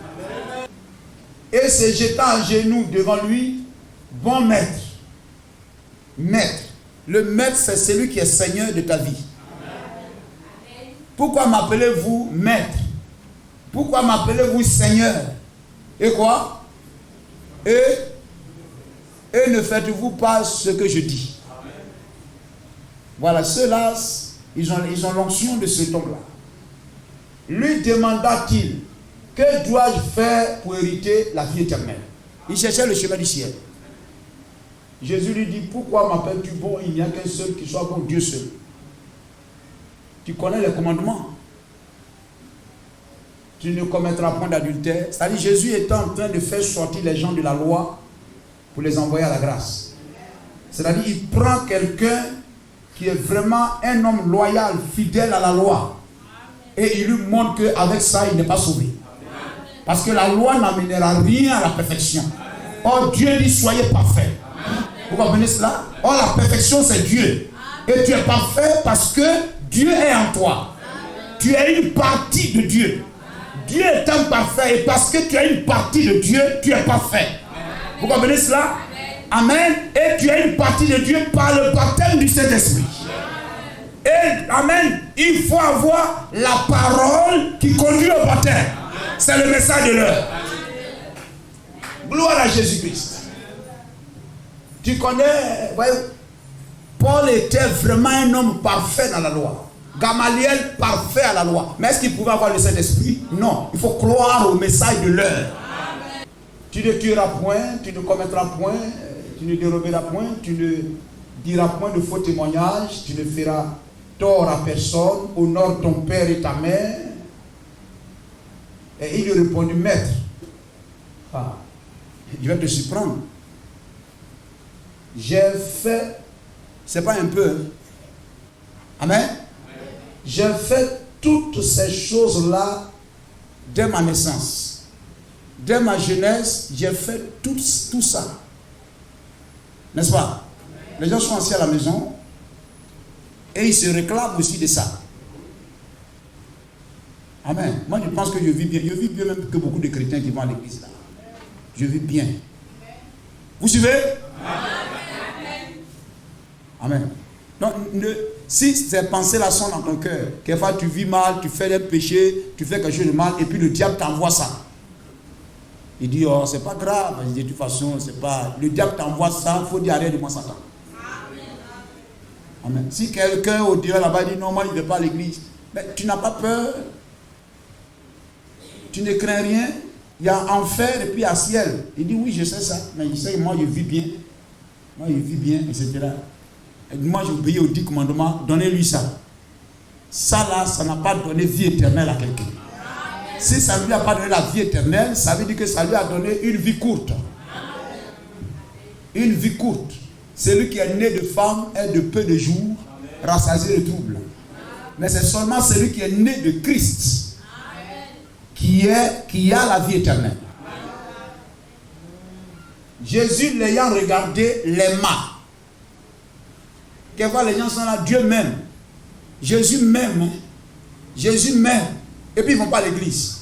Et se jetant à genoux devant lui, bon maître. Maître. Le maître, c'est celui qui est seigneur de ta vie. Pourquoi m'appelez-vous maître? Pourquoi m'appelez-vous seigneur? Et quoi? Et ne faites-vous pas ce que je dis? Voilà, ceux-là, ils ont l'onction de cet homme-là. Lui demanda-t-il, que dois-je faire pour hériter la vie éternelle? Il cherchait le chemin du ciel. Jésus lui dit, pourquoi m'appelles-tu bon? Il n'y a qu'un seul qui soit bon, Dieu seul. Tu connais les commandements. Tu ne commettras point d'adultère. C'est-à-dire Jésus était en train de faire sortir les gens de la loi pour les envoyer à la grâce. C'est-à-dire il prend quelqu'un qui est vraiment un homme loyal, fidèle à la loi. Et il lui montre qu'avec ça, il n'est pas sauvé. Parce que la loi n'amènera rien à la perfection. Or Dieu dit, soyez parfaits. Vous comprenez cela? Or la perfection, c'est Dieu. Et tu es parfait parce que Dieu est en toi. Tu es une partie de Dieu. Dieu est imparfait et parce que tu es une partie de Dieu, tu es parfait. Vous comprenez cela? Amen. Et tu es une partie de Dieu par le baptême du Saint-Esprit. Et amen, il faut avoir la parole qui conduit au baptême. C'est le message de l'heure. Gloire à Jésus-Christ. Tu connais, voyez, Paul était vraiment un homme parfait dans la loi. Gamaliel parfait à la loi. Mais est-ce qu'il pouvait avoir le Saint-Esprit? Non. Il faut croire au message de l'heure. Tu ne tueras point, tu ne commettras point, tu ne déroberas point, tu ne diras point de faux témoignages, tu ne feras tort à personne, honore ton père et ta mère. Et il lui répondit, maître, je vais te surprendre. J'ai fait, c'est pas un peu, hein? Amen. J'ai fait toutes ces choses-là dès ma naissance. Dès ma jeunesse, j'ai fait tout ça. N'est-ce pas? Les gens sont assis à la maison et ils se réclament aussi de ça. Amen. Moi, je pense que je vis bien. Je vis bien même que beaucoup de chrétiens qui vont à l'église là. Je vis bien. Vous suivez? Amen. Donc, si ces pensées-là sont dans ton cœur, quelquefois tu vis mal, tu fais des péchés, tu fais quelque chose de mal, et puis le diable t'envoie ça. Il dit, oh, c'est pas grave. Il dit, de toute façon, c'est pas. Le diable t'envoie ça, il faut dire, arrête de moi, Satan. Amen. Si quelqu'un au dehors là-bas dit, non, moi, je ne vais pas à l'église, mais tu n'as pas peur. Tu ne crains rien. Il y a enfer et puis il y a ciel. Il dit, oui, je sais ça, mais je sais que moi, je vis bien. Moi, je vis bien, etc. Et moi, j'ai obéi aux 10 commandements, donnez-lui ça. Ça là, ça n'a pas donné vie éternelle à quelqu'un. Si ça ne lui a pas donné la vie éternelle, ça veut dire que ça lui a donné une vie courte. Une vie courte. Celui qui est né de femme est de peu de jours, rassasié de troubles. Mais c'est seulement celui qui est né de Christ qui a la vie éternelle. Jésus l'ayant regardé, l'aima. Quelquefois les gens sont là, Dieu m'aime. Jésus m'aime. Jésus m'aime. Et puis ils ne vont pas à l'église.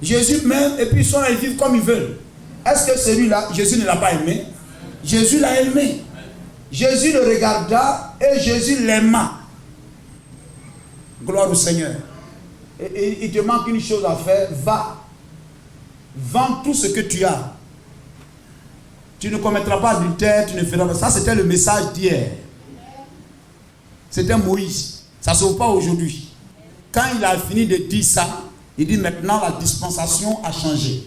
Jésus m'aime et puis ils sont là, ils vivent comme ils veulent. Est-ce que celui-là, Jésus ne l'a pas aimé? Jésus l'a aimé. Jésus le regarda et Jésus l'aima. Gloire au Seigneur. Et il te manque une chose à faire. Va. Vends tout ce que tu as. Tu ne commettras pas d'adultère, tu ne feras pas. Ça, c'était le message d'hier. C'était Moïse. Ça ne se voit pas aujourd'hui. Quand il a fini de dire ça, il dit maintenant la dispensation a changé.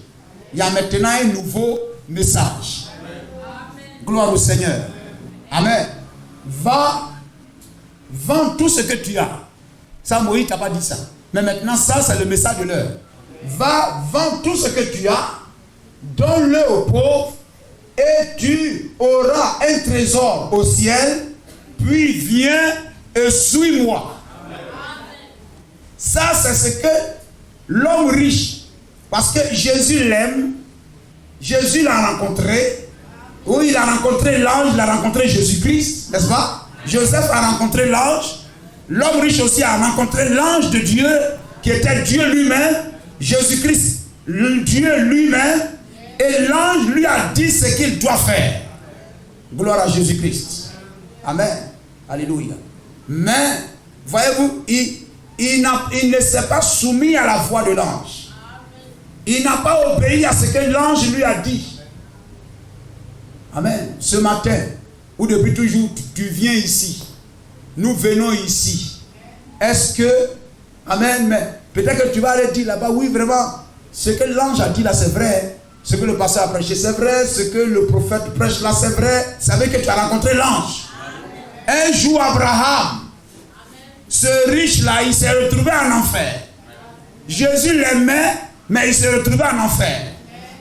Il y a maintenant un nouveau message. Gloire au Seigneur. Amen. Va, vends tout ce que tu as. Ça, Moïse t'a pas dit ça. Mais maintenant, ça, c'est le message de l'heure. Va, vends tout ce que tu as, donne-le aux pauvres, et tu auras un trésor au ciel, puis viens et suis-moi. Ça, c'est ce que l'homme riche, parce que Jésus l'aime, Jésus l'a rencontré. Oui, il a rencontré l'ange, il a rencontré Jésus-Christ, n'est-ce pas? Joseph a rencontré l'ange. L'homme riche aussi a rencontré l'ange de Dieu, qui était Dieu lui-même, Jésus-Christ, Dieu lui-même, et l'ange lui a dit ce qu'il doit faire. Gloire à Jésus-Christ. Amen. Alléluia. Mais, voyez-vous, il ne s'est pas soumis à la voix de l'ange. Il n'a pas obéi à ce que l'ange lui a dit. Amen. Ce matin, ou depuis toujours, tu viens ici. Nous venons ici. Est-ce que, amen, mais peut-être que tu vas aller dire là-bas, oui, vraiment, ce que l'ange a dit là, c'est vrai. Ce que le pasteur a prêché, c'est vrai. Ce que le prophète prêche là, c'est vrai. Ça veut dire que tu as rencontré l'ange. Un jour, Abraham, ce riche-là, il s'est retrouvé en enfer. Jésus l'aimait, mais il s'est retrouvé en enfer.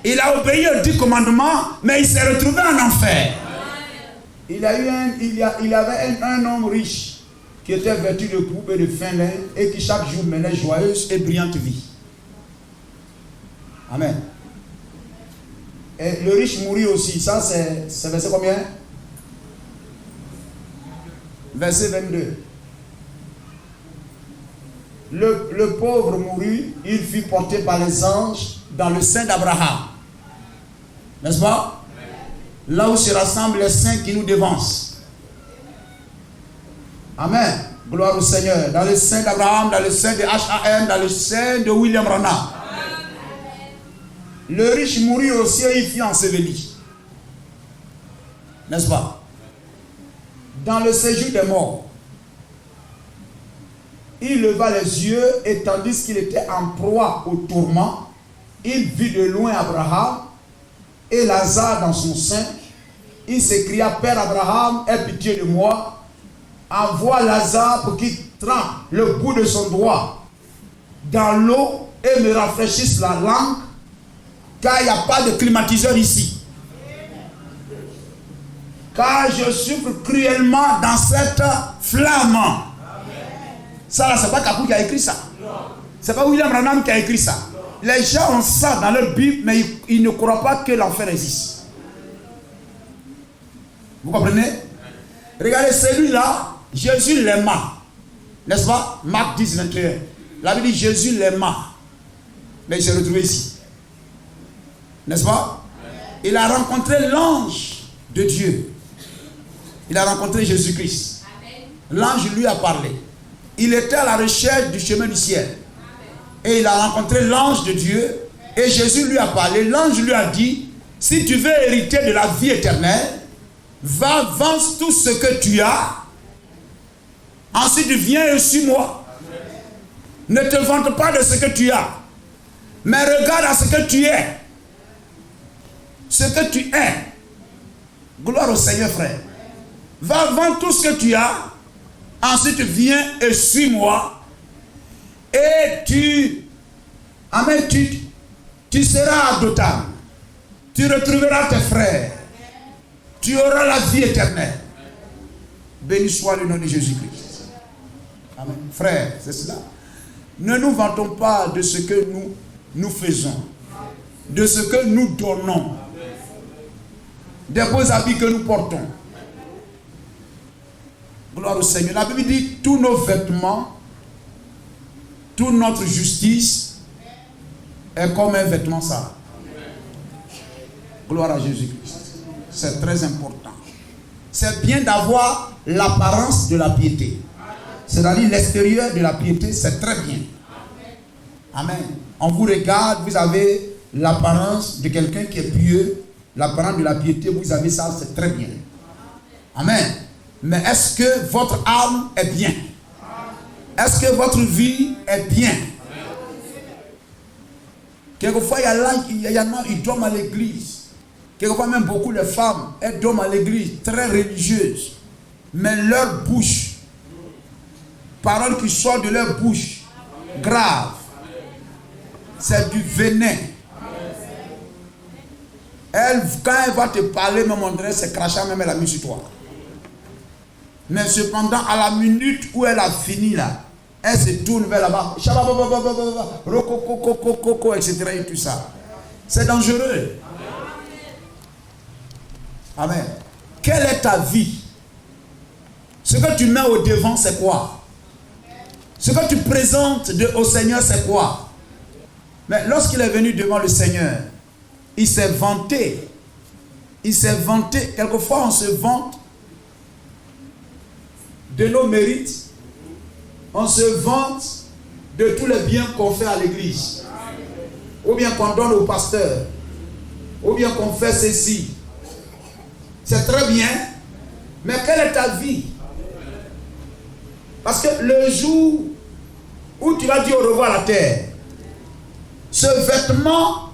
Il a obéi aux 10 commandements, mais il s'est retrouvé en enfer. Il avait un homme riche qui était vêtu de coupe et de fin lin et qui chaque jour menait joyeuse et brillante vie. Amen. Et le riche mourit aussi. Ça, c'est verset combien? verset 22. Le pauvre mourut, il fut porté par les anges dans le sein d'Abraham. N'est-ce pas? Là où se rassemblent les saints qui nous devancent. Amen. Gloire au Seigneur. Dans le sein d'Abraham, dans le sein de H.A.M., dans le sein de William Branham. Le riche mourut au ciel, il fut enseveli. N'est-ce pas? Dans le séjour des morts, il leva les yeux et tandis qu'il était en proie au tourment, il vit de loin Abraham et Lazare dans son sein. Il s'écria: Père Abraham, aie pitié de moi, envoie Lazare pour qu'il trempe le bout de son doigt dans l'eau et me rafraîchisse la langue, car il n'y a pas de climatiseur ici. Car je souffre cruellement dans cette flamme. Ça là, c'est pas Kakou qui a écrit ça. C'est pas William Branham qui a écrit ça. Les gens ont ça dans leur Bible, mais ils ne croient pas que l'enfer existe. Vous comprenez? Regardez celui-là, Jésus l'aima. N'est-ce pas? Marc 10, 21. La Bible dit Jésus l'aima. Mais il s'est retrouvé ici. N'est-ce pas? Il a rencontré l'ange de Dieu. Il a rencontré Jésus-Christ. L'ange lui a parlé. Il était à la recherche du chemin du ciel. Et il a rencontré l'ange de Dieu. Et Jésus lui a parlé. L'ange lui a dit: si tu veux hériter de la vie éternelle, va, vends tout ce que tu as. Ensuite viens et suis-moi. Ne te vante pas de ce que tu as, mais regarde à ce que tu es. Ce que tu es. Gloire au Seigneur, frère. Va, vends tout ce que tu as. Ensuite viens et suis-moi. Et tu seras adoptable. Tu retrouveras tes frères. Tu auras la vie éternelle. Béni soit le nom de Jésus-Christ. Amen. Frère, c'est cela. Ne nous vantons pas de ce que nous faisons, de ce que nous donnons, des beaux habits que nous portons. Gloire au Seigneur. La Bible dit: tous nos vêtements, toute notre justice est comme un vêtement sale. Gloire à Jésus-Christ. C'est très important. C'est bien d'avoir l'apparence de la piété. C'est-à-dire l'extérieur de la piété, c'est très bien. Amen. On vous regarde, vous avez l'apparence de quelqu'un qui est pieux, l'apparence de la piété, vous avez ça, c'est très bien. Amen. Mais est-ce que votre âme est bien? Est-ce que votre vie est bien? Quelquefois, il y en a, ils dorment à l'église. Quelquefois, même beaucoup de femmes, elles dorment à l'église, très religieuses. Mais leur bouche, paroles qui sortent de leur bouche, grave, c'est du venin. Elle, quand elle va te parler, même on dirait, c'est crachat, même elle a mis sur toi. Mais cependant, à la minute où elle a fini là, elle se tourne vers là-bas, etc. et tout ça. C'est dangereux. Amen. Quelle est ta vie? Ce que tu mets au devant, c'est quoi? Ce que tu présentes au Seigneur, c'est quoi? Mais lorsqu'il est venu devant le Seigneur, il s'est vanté. Il s'est vanté. Quelquefois, on se vante de nos mérites. On se vante de tous les biens qu'on fait à l'église. Ou bien qu'on donne au pasteur. Ou bien qu'on fait ceci. C'est très bien. Mais quelle est ta vie? Parce que le jour où tu vas dire au revoir à la terre, ce vêtement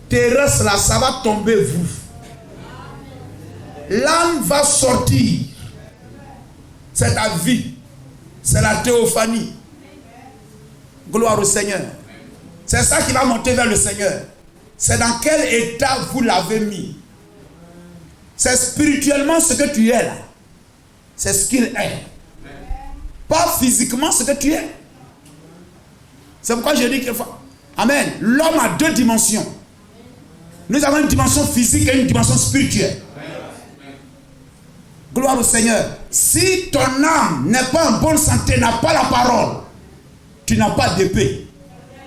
terrestre là, ça va tomber vous. L'âme va sortir. C'est ta vie. C'est la théophanie. Gloire au Seigneur. C'est ça qui va monter vers le Seigneur. C'est dans quel état vous l'avez mis. C'est spirituellement ce que tu es là. C'est ce qu'il est. Pas physiquement ce que tu es. C'est pourquoi je dis quelquefois, amen, l'homme a deux dimensions. Nous avons une dimension physique et une dimension spirituelle. Gloire au Seigneur. Si ton âme n'est pas en bonne santé, n'a pas la parole, tu n'as pas d'épée.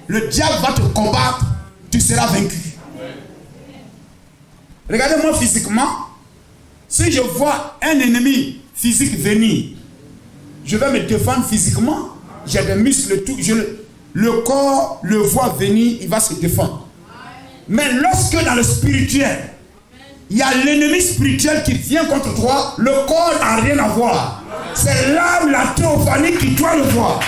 Le diable va te combattre, tu seras vaincu. Regardez-moi physiquement. Si je vois un ennemi physique venir, je vais me défendre physiquement. J'ai des muscles, tout. Le corps le voit venir, il va se défendre. Mais lorsque dans le spirituel, il y a l'ennemi spirituel qui vient contre toi, le corps n'a rien à voir. C'est l'âme, la théophanie qui doit le voir.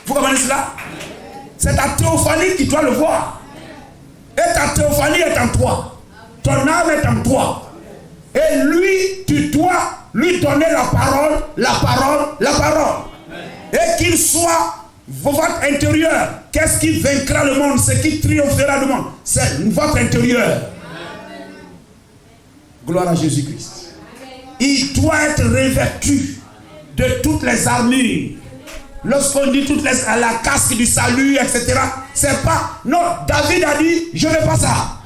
Vous comprenez cela? C'est ta théophanie qui doit le voir. Et ta théophanie est en toi. Ton âme est en toi. Et lui, tu dois lui donner la parole, la parole, la parole. Et qu'il soit votre intérieur. Qu'est-ce qui vaincra le monde? Ce qui triomphera le monde, c'est votre intérieur. Gloire à Jésus-Christ. Il doit être revêtu de toutes les armures. Lorsqu'on dit toutes les, la casque du salut, etc., c'est pas... Non, David a dit, je n'ai pas ça.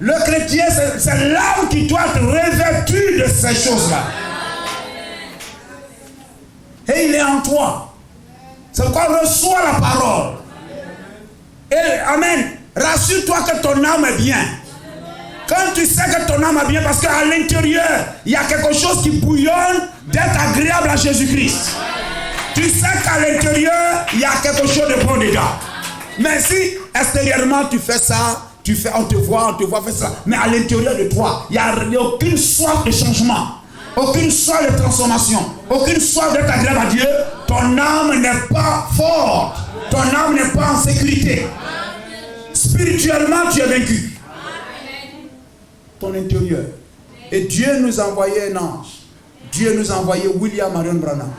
Le chrétien, c'est l'âme qui doit être revêtue de ces choses-là. Et il est en toi. C'est pourquoi reçois la parole. Et amen. Rassure-toi que ton âme est bien. Quand tu sais que ton âme est bien, parce qu'à l'intérieur, il y a quelque chose qui bouillonne d'être agréable à Jésus-Christ. Tu sais qu'à l'intérieur, il y a quelque chose de bon dedans. Mais si extérieurement tu fais ça, on te voit faire ça. Mais à l'intérieur de toi, il n'y a aucune soif de changement. Aucune soif de transformation. Aucune soif d'être agréable à Dieu. Ton âme n'est pas forte. Ton âme n'est pas en sécurité. Spirituellement, tu es vaincu. Ton intérieur. Et Dieu nous a envoyé un ange. Dieu nous a envoyé William Marion Branham.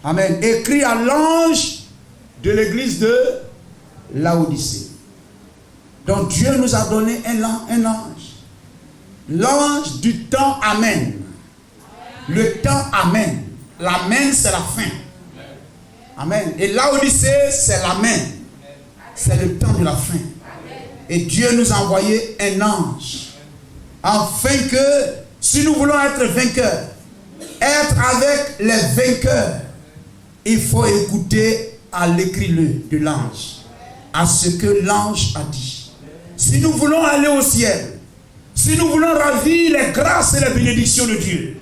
Amen. Écrit à l'ange de l'église de Laodicée. Donc Dieu nous a donné un ange. L'ange du temps Amen. Le temps Amen. L'Amen, c'est la fin. Amen. Et Laodicée, c'est l'Amen. C'est le temps de la fin. Et Dieu nous a envoyé un ange. Afin que, si nous voulons être vainqueurs, être avec les vainqueurs, il faut écouter à l'écrit de l'ange, à ce que l'ange a dit. Si nous voulons aller au ciel, si nous voulons ravir les grâces et les bénédictions de Dieu,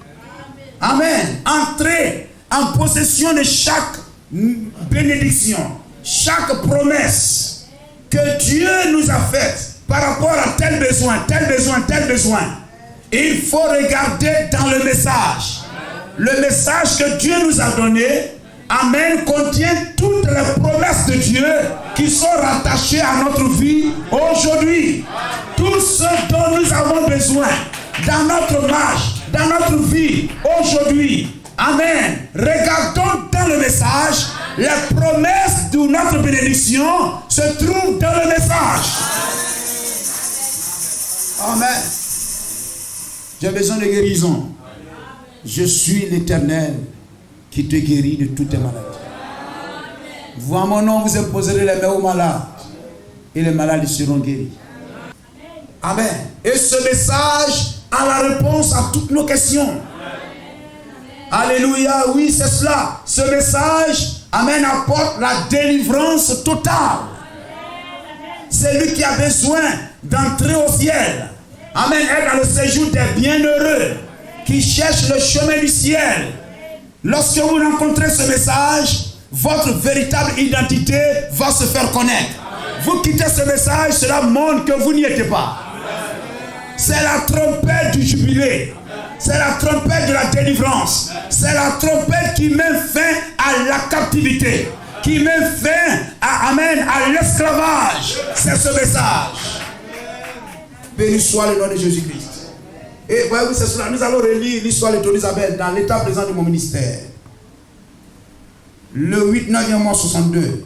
amen, entrer en possession de chaque bénédiction, chaque promesse que Dieu nous a faite par rapport à tel besoin, tel besoin, tel besoin, il faut regarder dans le message. Le message que Dieu nous a donné, amen, contient toutes les promesses de Dieu qui sont rattachées à notre vie aujourd'hui. Tout ce dont nous avons besoin dans notre marche, dans notre vie aujourd'hui. Amen. Regardons dans le message. Les promesses de notre bénédiction se trouvent dans le message. Amen. J'ai besoin de guérison. Je suis l'Éternel qui te guérit de toutes tes maladies. Vous, à mon nom, vous imposerez les mains aux malades et les malades seront guéris. Amen. Et ce message a la réponse à toutes nos questions. Alléluia, oui, c'est cela. Ce message, amen, apporte la délivrance totale. C'est lui qui a besoin d'entrer au ciel. Amen, est dans le séjour des bienheureux qui cherchent le chemin du ciel. Lorsque vous rencontrez ce message, votre véritable identité va se faire connaître. Vous quittez ce message, cela montre que vous n'y étiez pas. C'est la trompette du jubilé. C'est la trompette de la délivrance. C'est la trompette qui met fin à la captivité. Qui met fin à l'esclavage. C'est ce message. Béni soit le nom de Jésus-Christ. Et voyez, c'est cela. Nous allons relire l'histoire de Tony Isabelle dans l'état présent de mon ministère. Le 8-9 mois 62.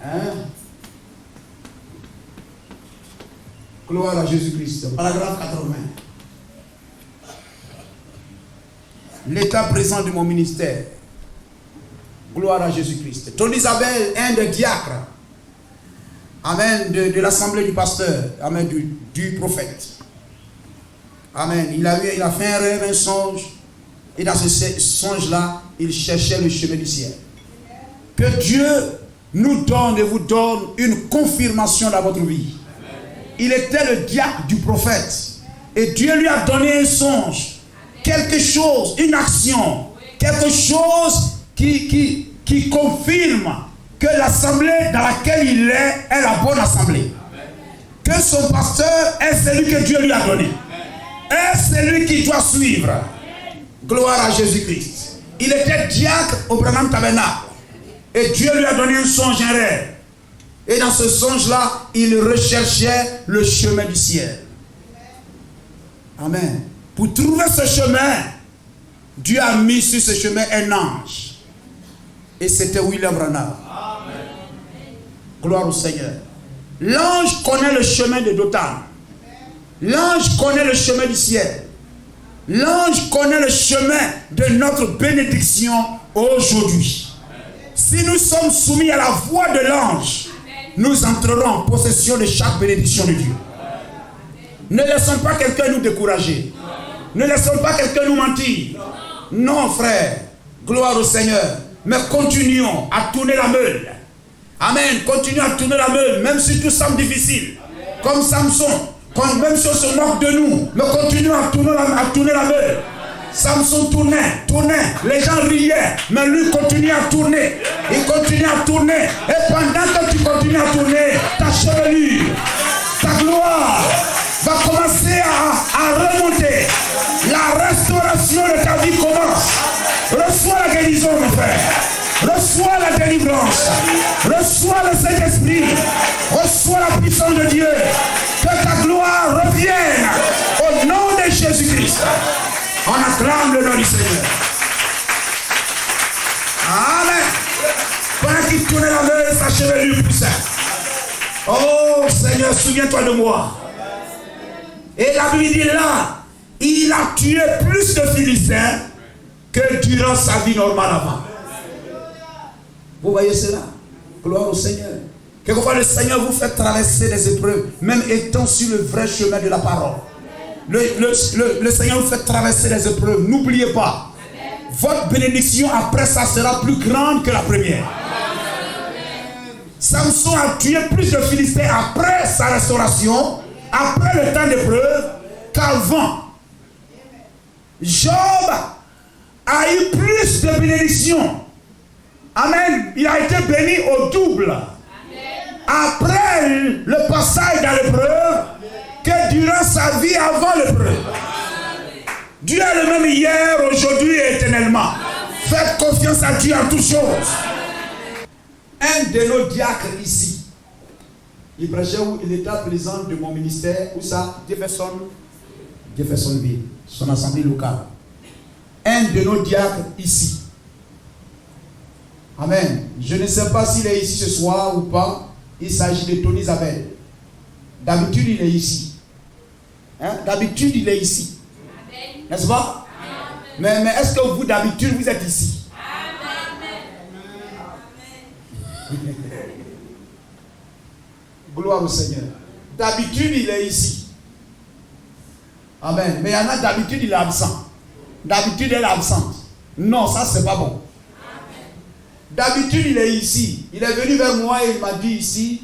Hein? Gloire à Jésus-Christ. Paragraphe 80. L'état présent de mon ministère. Gloire à Jésus-Christ. Tony Isabelle, un des diacres. Amen. De l'assemblée du pasteur. Amen. Du prophète. Amen. Il a fait un rêve, un songe. Et dans ce songe-là, il cherchait le chemin du ciel. Que Dieu nous donne et vous donne une confirmation dans votre vie. Il était le diacre du prophète. Et Dieu lui a donné un songe. Quelque chose, une action. Quelque chose qui confirme que l'assemblée dans laquelle il est la bonne assemblée. Que son pasteur est celui que Dieu lui a donné. Est celui qui doit suivre. Gloire à Jésus-Christ. Il était diacre au Branham Tabernacle. Et Dieu lui a donné un songe, un rêve. Et dans ce songe-là, il recherchait le chemin du ciel. Amen. Pour trouver ce chemin, Dieu a mis sur ce chemin un ange. Et c'était William Branham. Amen. Gloire au Seigneur. L'ange connaît le chemin de Dothan. L'ange connaît le chemin du ciel. L'ange connaît le chemin de notre bénédiction aujourd'hui. Si nous sommes soumis à la voix de l'ange, nous entrerons en possession de chaque bénédiction de Dieu. Ne laissons pas quelqu'un nous décourager. Ne laissons pas quelqu'un nous mentir. Non, frère. Gloire au Seigneur. Mais continuons à tourner la meule. Amen. Continuons à tourner la meule, même si tout semble difficile. Comme Samson. Même si on se moque de nous, mais continuons à tourner la meule. Samson tournait, les gens riaient, mais lui continuait à tourner. Il continuait à tourner. Et pendant que tu continues à tourner, ta chevelure, ta gloire va commencer à remonter. La restauration de ta vie commence. Reçois la guérison, mon frère. Reçois la délivrance. Reçois le Saint-Esprit. Reçois la puissance de Dieu. Que ta gloire revienne au nom de Jésus-Christ. On acclame le nom du Seigneur. Amen. Pendant qu'il tournait la main, sa chevelure poussait. Oh Seigneur, souviens-toi de moi. Et la Bible dit là, il a tué plus de Philistins que durant sa vie normale avant. Vous voyez cela? Gloire au Seigneur. Quelquefois le Seigneur vous fait traverser des épreuves, même étant sur le vrai chemin de la parole. Le Seigneur vous fait traverser des épreuves. N'oubliez pas, votre bénédiction après ça sera plus grande que la première. Samson a tué plus de Philistins après sa restauration, après le temps d'épreuve, qu'avant. Job a eu plus de bénédictions. Amen. Il a été béni au double. Après le passage dans l'épreuve que durant sa vie avant l'épreuve. Dieu est le même hier, aujourd'hui et éternellement. Faites confiance à Dieu en toutes choses. Un de nos diacres ici, il prêchait où il était président de mon ministère, où ça, Jeffersonville, son assemblée locale. Un de nos diacres ici. Amen. Je ne sais pas s'il est ici ce soir ou pas. Il s'agit de Tony Isabelle. D'habitude, il est ici. Hein? D'habitude, il est ici. N'est-ce pas? Mais est-ce que vous, d'habitude, vous êtes ici? Amen. Gloire au Seigneur. D'habitude, il est ici. Amen. Mais il y en a d'habitude, il est absent. D'habitude, elle est absente. Non, ça, c'est pas bon. D'habitude, il est ici. Il est venu vers moi et il m'a dit ici,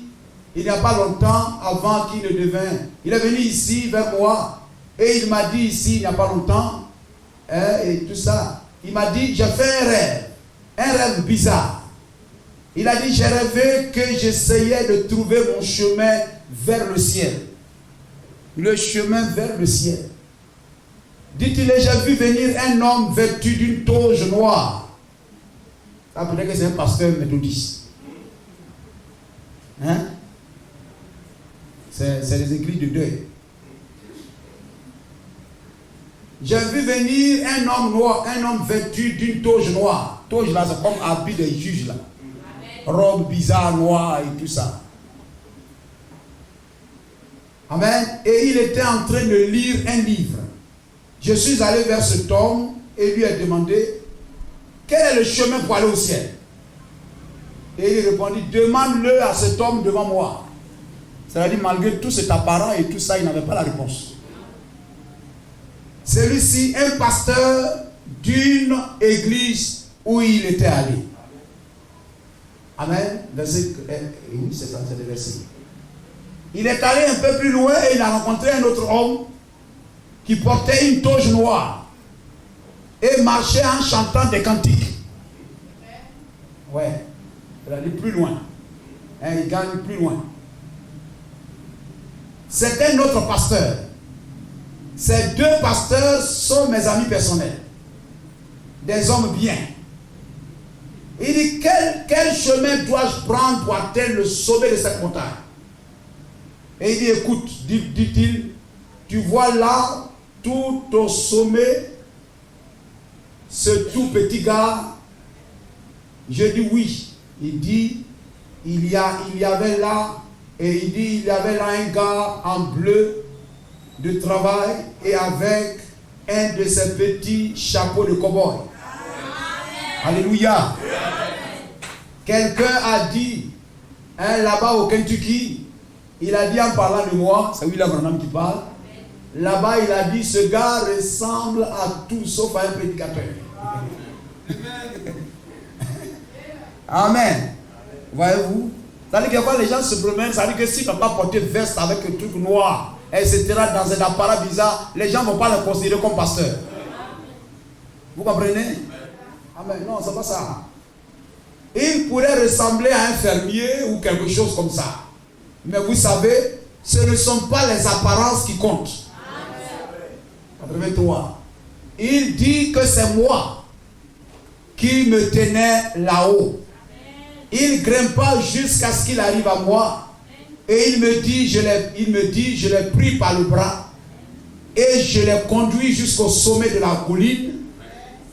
il n'y a pas longtemps, avant qu'il ne devint. Il est venu ici vers moi et il m'a dit ici, il n'y a pas longtemps, et tout ça. Il m'a dit, j'ai fait un rêve bizarre. Il a dit, j'ai rêvé que j'essayais de trouver mon chemin vers le ciel. Le chemin vers le ciel. Dit-il, j'ai vu venir un homme vêtu d'une toge noire. Ça peut dire que c'est un pasteur méthodiste. Hein? C'est les écrits de deuil. J'ai vu venir un homme noir, un homme vêtu d'une toge noire. Toge là, c'est comme habit des juges là. Robe bizarre, noire et tout ça. Amen. Et il était en train de lire un livre. Je suis allé vers cet homme et lui ai demandé quel est le chemin pour aller au ciel. Et il répondit, demande-le à cet homme devant moi. C'est-à-dire, malgré tout cet appareil et tout ça, il n'avait pas la réponse. celui-ci un pasteur d'une église où il était allé. Amen. Verset, oui, c'est ça, c'est le verset. Il est allé un peu plus loin et il a rencontré un autre homme qui portait une toge noire et marchait en chantant des cantiques. Ouais, il allait plus loin. Il gagne plus loin. C'est un autre pasteur. Ces deux pasteurs sont mes amis personnels. Des hommes bien. Il dit, quel chemin dois-je prendre pour atteindre le sommet de cette montagne? Et il dit, écoute, dit-il, tu vois là, tout au sommet, ce tout petit gars. Je dis oui. Il dit, il y avait là, et il dit, il y avait là un gars en bleu de travail et avec un de ses petits chapeaux de cow-boy. Alléluia. Quelqu'un a dit, là-bas au Kentucky, il a dit en parlant de moi, c'est William Branham qui parle, là-bas il a dit, ce gars ressemble à tout sauf à un prédicateur. Amen. Voyez-vous? C'est-à-dire que quand les gens se promènent, ça veut dire que s'ils n'ont pas porté veste avec un truc noir, etc., dans un appareil bizarre, les gens ne vont pas le considérer comme pasteur. Vous comprenez? Amen. Non, c'est pas ça. Il pourrait ressembler à un fermier ou quelque chose comme ça. Mais vous savez, ce ne sont pas les apparences qui comptent. 83. Il dit que c'est moi qui me tenais là-haut. Il grimpa jusqu'à ce qu'il arrive à moi. Et il me dit, je l'ai pris par le bras. Et je l'ai conduit jusqu'au sommet de la colline.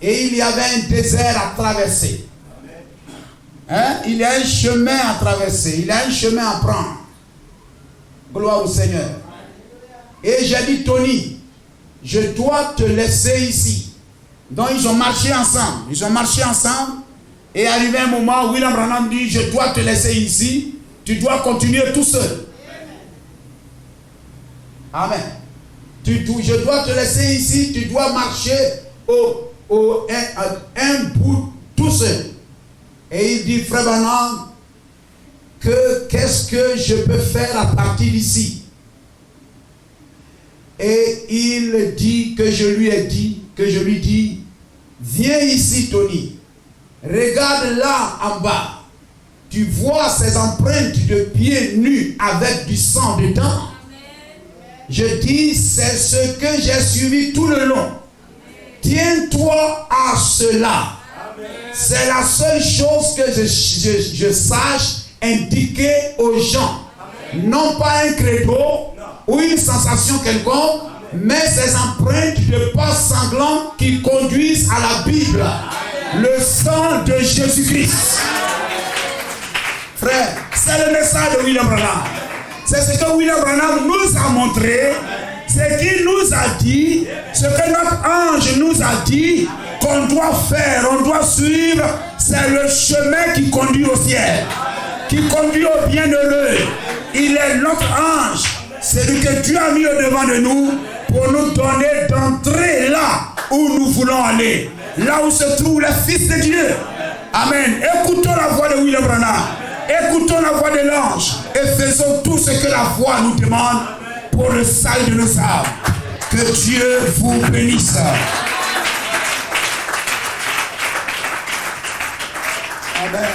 Et il y avait un désert à traverser. Il y a un chemin à traverser. Il y a un chemin à prendre. Gloire au Seigneur. Et j'ai dit, Tony, je dois te laisser ici. Donc ils ont marché ensemble. Et arrivé un moment où William Branham dit, je dois te laisser ici. Tu dois continuer tout seul. Amen. Je dois te laisser ici. Tu dois marcher un bout tout seul. Et il dit, frère Branham, qu'est-ce que je peux faire à partir d'ici? Et il dit que je lui dis, viens ici, Tony. Regarde là en bas. Tu vois ces empreintes de pieds nus avec du sang dedans? Je dis, c'est ce que j'ai suivi tout le long. Tiens-toi à cela. C'est la seule chose que je sache indiquer aux gens. Non pas un credo ou une sensation quelconque, mais ces empreintes de pas sanglants qui conduisent à la Bible. Le sang de Jésus-Christ. Frère, c'est le message de William Branham. C'est ce que William Branham nous a montré. C'est qu'il nous a dit, ce que notre ange nous a dit, qu'on doit faire, on doit suivre. C'est le chemin qui conduit au ciel, qui conduit au bienheureux. Il est notre ange. C'est lui que Dieu a mis au devant de nous pour nous donner d'entrer là où nous voulons aller. Là où se trouve le Fils de Dieu. Amen. Écoutons la voix de William Branham. Écoutons la voix de l'ange. Et faisons tout ce que la foi nous demande pour le salut de nos âmes. Que Dieu vous bénisse. Amen.